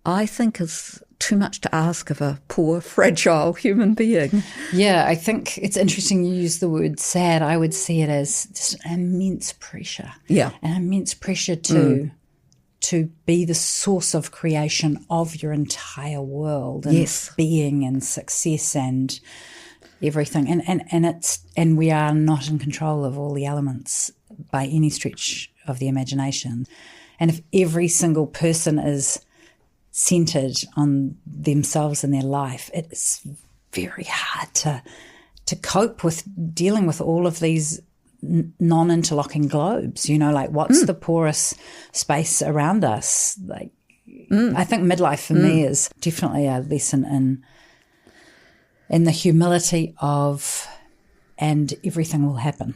Speaker 8: I think, is too much to ask of a poor, fragile human being.
Speaker 1: Yeah, I think it's interesting you use the word sad. I would see it as just immense pressure.
Speaker 8: Yeah.
Speaker 1: An immense pressure to be the source of creation of your entire world and being and success and everything. And we are not in control of all the elements by any stretch of the imagination. And if every single person is centered on themselves and their life, it's very hard to cope with dealing with all of these non-interlocking globes, you know, like what's the porous space around us? Like, I think midlife for me is definitely a lesson in the humility of, and everything will happen.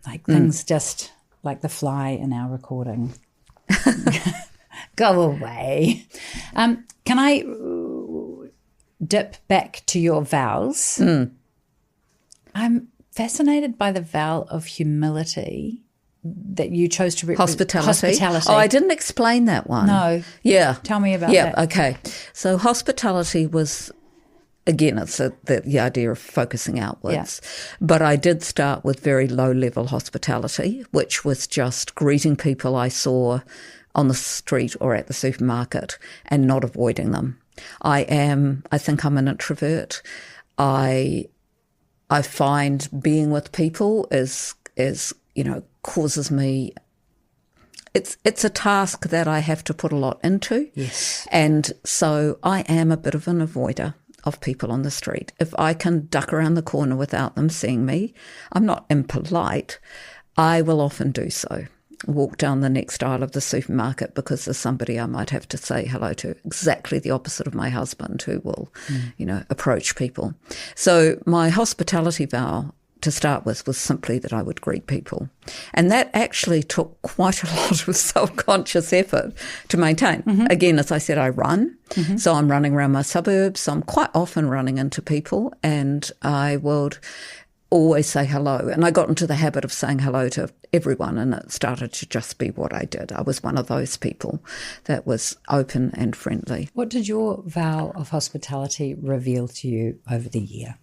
Speaker 1: Like things just like the fly in our recording. Go away. Can I dip back to your vows? I'm fascinated by the vow of humility that you chose to represent. Hospitality.
Speaker 8: Oh, I didn't explain that one.
Speaker 1: No.
Speaker 8: Yeah.
Speaker 1: Tell me about that.
Speaker 8: Yeah, okay. So hospitality was, again, it's the idea of focusing outwards. Yeah. But I did start with very low-level hospitality, which was just greeting people I saw on the street or at the supermarket and not avoiding them. I think I'm an introvert. I find being with people is causes me. It's a task that I have to put a lot into.
Speaker 1: Yes.
Speaker 8: And so I am a bit of an avoider of people on the street. If I can duck around the corner without them seeing me, I'm not impolite. I will often do so. Walk down the next aisle of the supermarket because there's somebody I might have to say hello to, exactly the opposite of my husband who will, approach people. So my hospitality vow to start with was simply that I would greet people. And that actually took quite a lot of self-conscious effort to maintain. Again, as I said, I run. So I'm running around my suburbs. So I'm quite often running into people and I would always say hello. And I got into the habit of saying hello to everyone and it started to just be what I did. I was one of those people that was open and friendly.
Speaker 1: What did your vow of hospitality reveal to you over the year?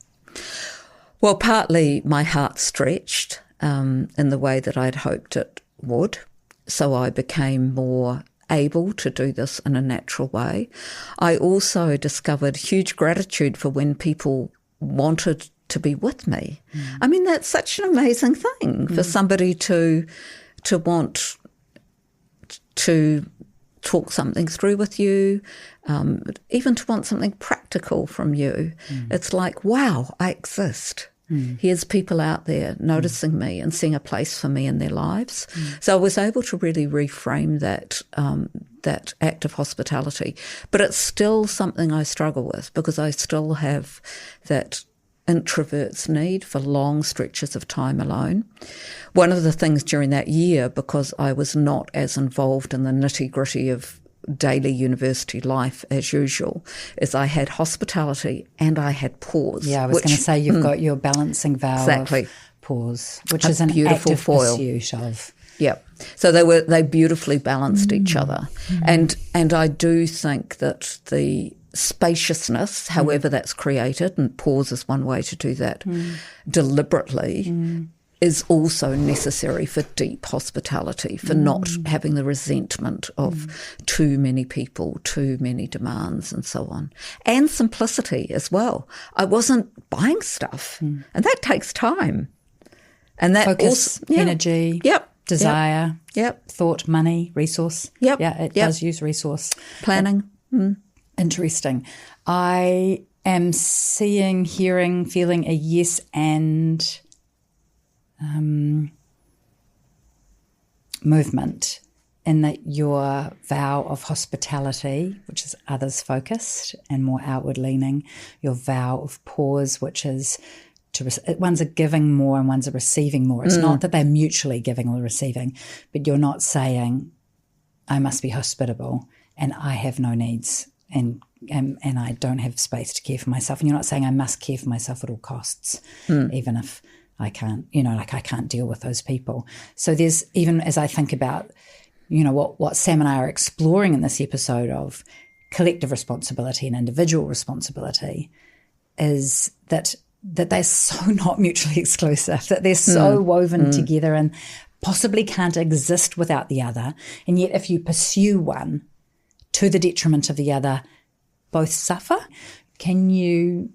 Speaker 8: Well, partly my heart stretched in the way that I'd hoped it would. So I became more able to do this in a natural way. I also discovered huge gratitude for when people wanted to be with me. I mean, that's such an amazing thing for somebody to want to talk something through with you, even to want something practical from you. It's like, wow, I exist. Here's people out there noticing me and seeing a place for me in their lives. So I was able to really reframe that act of hospitality. But it's still something I struggle with because I still have that introvert's need for long stretches of time alone. One of the things during that year, because I was not as involved in the nitty-gritty of daily university life as usual, is I had hospitality and I had pause.
Speaker 1: Yeah, I was going to say you've got your balancing vow of pause, which is an
Speaker 8: beautiful
Speaker 1: active
Speaker 8: foil.
Speaker 1: Pursuit of.
Speaker 8: Yep. So they beautifully balanced each other. And I do think that the spaciousness, however that's created, and pause is one way to do that deliberately, is also necessary for deep hospitality, for not having the resentment of too many people, too many demands and so on. And simplicity as well. I wasn't buying stuff, and that takes time. And that
Speaker 1: Focus,
Speaker 8: also,
Speaker 1: energy, desire, thought, money, resource. Yeah, it does use resource.
Speaker 8: Planning.
Speaker 1: Interesting. I am seeing, hearing, feeling a yes and movement in that your vow of hospitality, which is others focused and more outward leaning, your vow of pause, which is one's a giving more and one's a receiving more. It's not that they're mutually giving or receiving, but you're not saying I must be hospitable and I have no needs, and I don't have space to care for myself. And you're not saying I must care for myself at all costs, even if I can't, I can't deal with those people. So there's, even as I think about, what Sam and I are exploring in this episode of collective responsibility and individual responsibility, is that they're so not mutually exclusive, that they're so woven together and possibly can't exist without the other. And yet if you pursue one to the detriment of the other, both suffer. Can you,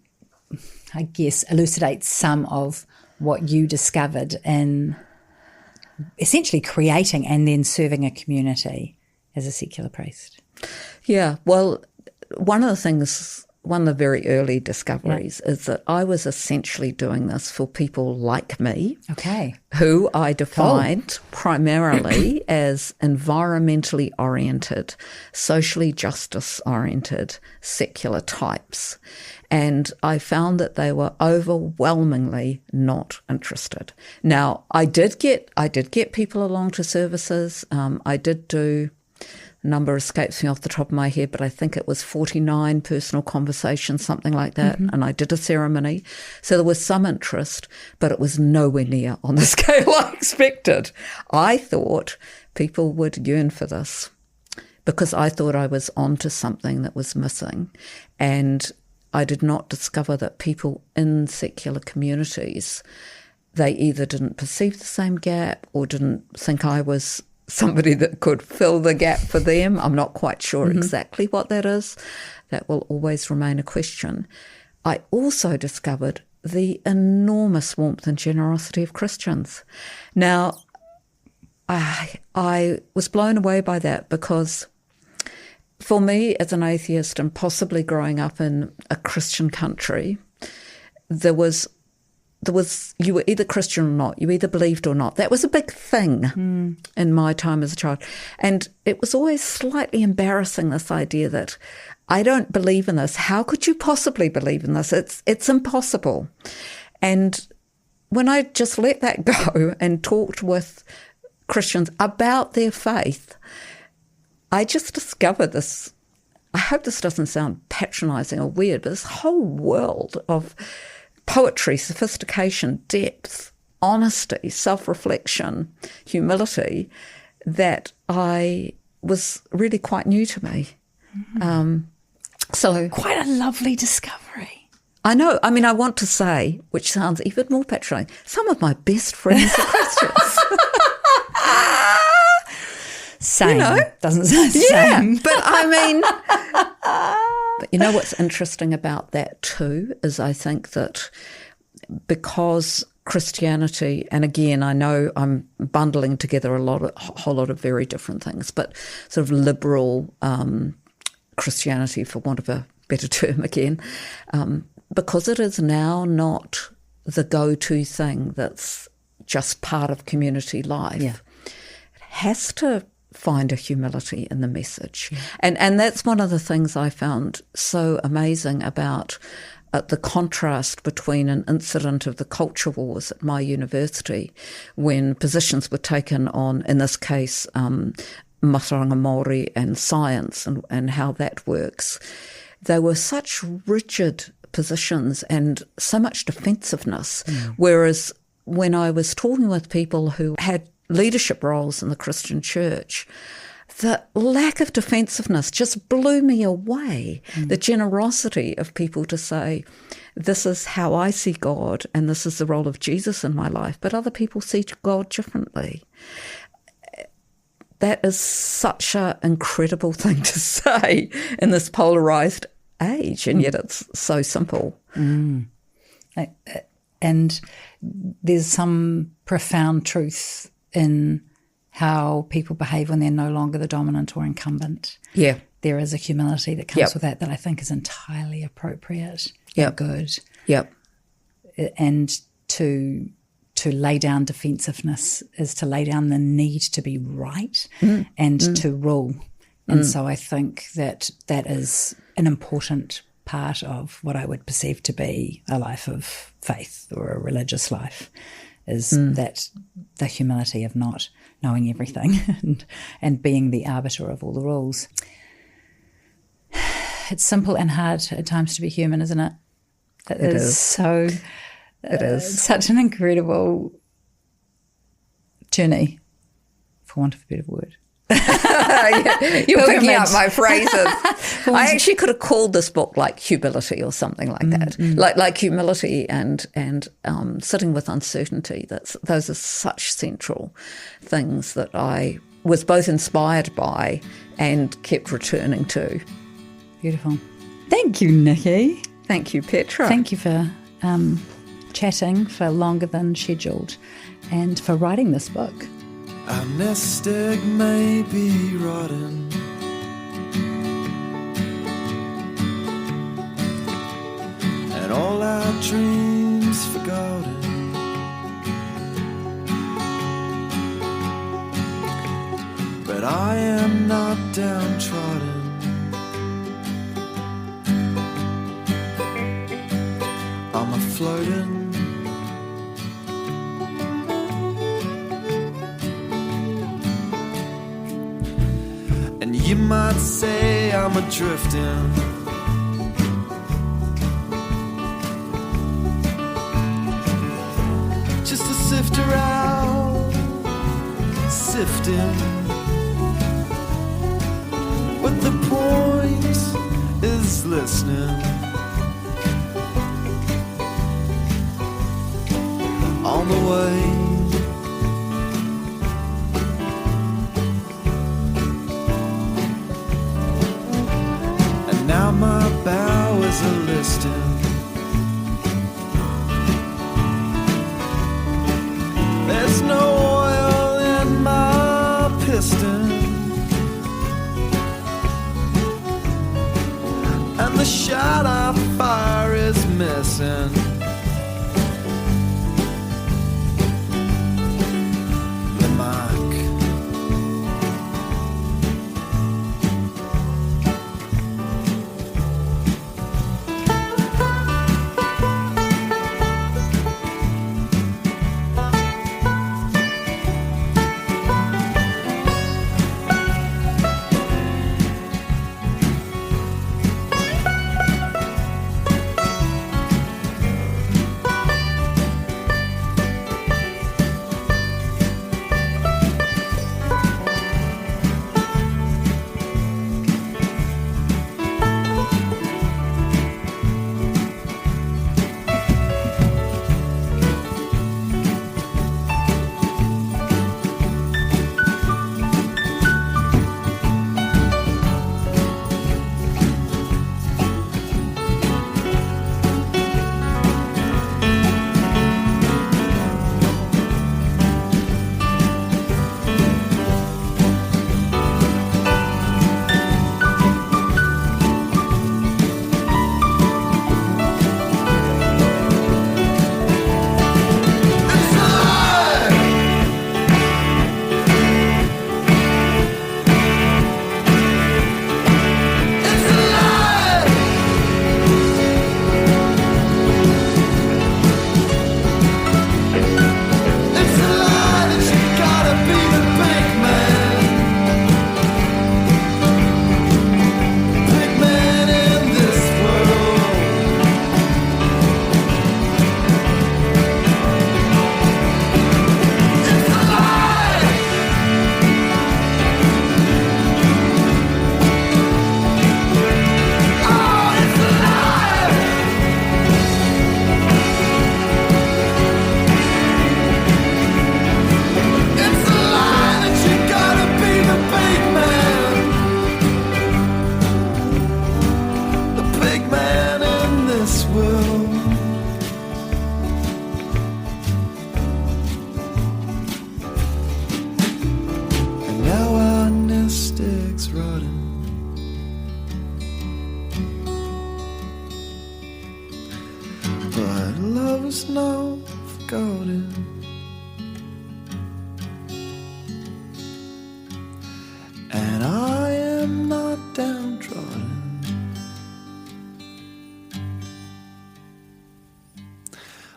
Speaker 1: I guess, elucidate some of what you discovered in essentially creating and then serving a community as a secular priest?
Speaker 8: Yeah, well, one of the very early discoveries is that I was essentially doing this for people like me, who I defined primarily as environmentally oriented, socially justice oriented, secular types. And I found that they were overwhelmingly not interested. Now, I did get people along to services. I did do, number escapes me off the top of my head, but I think it was 49 personal conversations, something like that. And I did a ceremony. So there was some interest, but it was nowhere near on the scale I expected. I thought people would yearn for this because I thought I was onto something that was missing. And I did not discover that people in secular communities, they either didn't perceive the same gap or didn't think I was somebody that could fill the gap for them. I'm not quite sure exactly what that is. That will always remain a question. I also discovered the enormous warmth and generosity of Christians. Now, I was blown away by that because for me as an atheist and possibly growing up in a Christian country, there was you were either Christian or not, you either believed or not. That was a big thing in my time as a child. And it was always slightly embarrassing, this idea that I don't believe in this. How could you possibly believe in this? It's impossible. And when I just let that go and talked with Christians about their faith, I just discovered this, I hope this doesn't sound patronising or weird, but this whole world of poetry, sophistication, depth, honesty, self-reflection, humility that I was really quite new to me. So
Speaker 1: quite a lovely discovery.
Speaker 8: I know. I mean, I want to say, which sounds even more patronising, some of my best friends are Christians.
Speaker 1: Same. Doesn't sound the
Speaker 8: yeah,
Speaker 1: same.
Speaker 8: But I mean, but you know what's interesting about that too is I think that because Christianity, and again, I know I'm bundling together a whole lot of very different things, but sort of liberal Christianity, for want of a better term again, because it is now not the go-to thing that's just part of community life. Yeah. It has to find a humility in the message. Yeah. And that's one of the things I found so amazing about the contrast between an incident of the culture wars at my university when positions were taken on, in this case, Mataranga Māori and science and how that works. They were such rigid positions and so much defensiveness, whereas when I was talking with people who had leadership roles in the Christian church, the lack of defensiveness just blew me away. The generosity of people to say, this is how I see God and this is the role of Jesus in my life, but other people see God differently. That is such an incredible thing to say in this polarised age, and yet it's so simple.
Speaker 1: And there's some profound truth in how people behave when they're no longer the dominant or incumbent.
Speaker 8: Yeah.
Speaker 1: There is a humility that comes with that I think is entirely appropriate and good. Yep. And to lay down defensiveness is to lay down the need to be right and to rule. And so I think that is an important part of what I would perceive to be a life of faith or a religious life, is that the humility of not knowing everything and being the arbiter of all the rules. it's simple and hard at times to be human, isn't it? It is so. It is such an incredible journey, for want of a better word.
Speaker 8: You're picking up my phrases. I actually could have called this book like Humility or something like that. Like humility and sitting with uncertainty. Those are such central things that I was both inspired by and kept returning to.
Speaker 1: Beautiful. Thank you, Nikki.
Speaker 8: Thank you, Petra.
Speaker 1: Thank you for chatting for longer than scheduled and for writing this book.
Speaker 9: Our nest egg may be rotten, and all our dreams forgotten, but I am not downtrodden. I'm a-floating, and you might say I'm a-drifting, just a sifter out, sifting, but the point is listening. On the way, and now my bow is a listing. There's no oil in my piston, and the shot I fire is missing.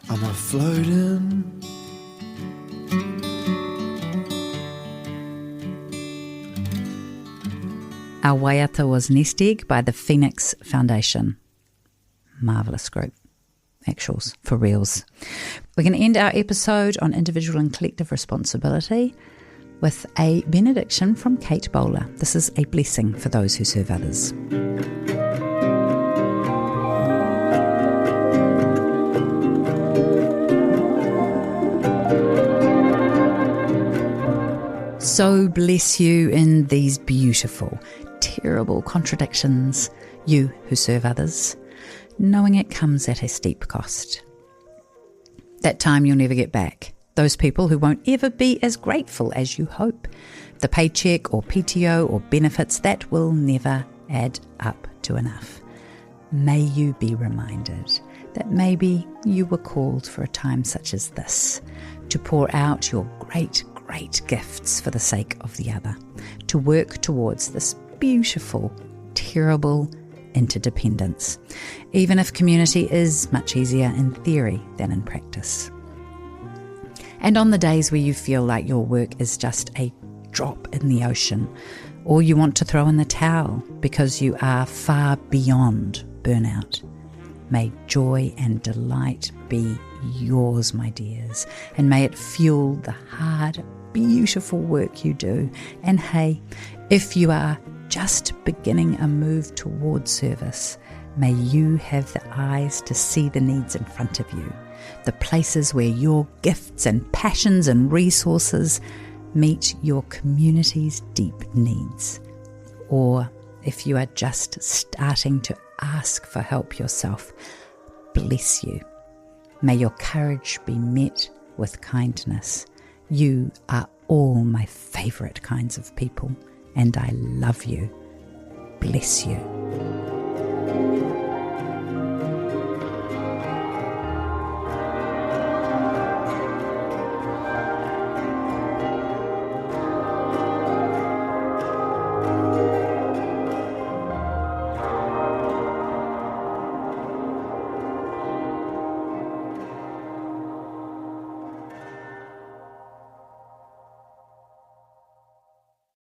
Speaker 9: I'm a-floating.
Speaker 1: Our waiata was Nest Egg by the Phoenix Foundation. Marvellous group. Actuals, for reals. We're going to end our episode on individual and collective responsibility with a benediction from Kate Bowler. This is a blessing for those who serve others. So bless you in these beautiful, terrible contradictions, you who serve others, knowing it comes at a steep cost. That time you'll never get back. Those people who won't ever be as grateful as you hope. The paycheck or PTO or benefits that will never add up to enough. May you be reminded that maybe you were called for a time such as this, to pour out your great gifts for the sake of the other, to work towards this beautiful, terrible interdependence, even if community is much easier in theory than in practice. And on the days where you feel like your work is just a drop in the ocean, or you want to throw in the towel because you are far beyond burnout, may joy and delight be yours, my dears, and may it fuel the hard, beautiful work you do. And hey, if you are just beginning a move towards service, may you have the eyes to see the needs in front of you, the places where your gifts and passions and resources meet your community's deep needs. Or if you are just starting to ask for help yourself, bless you. May your courage be met with kindness. You are all my favourite kinds of people, and I love you. Bless you.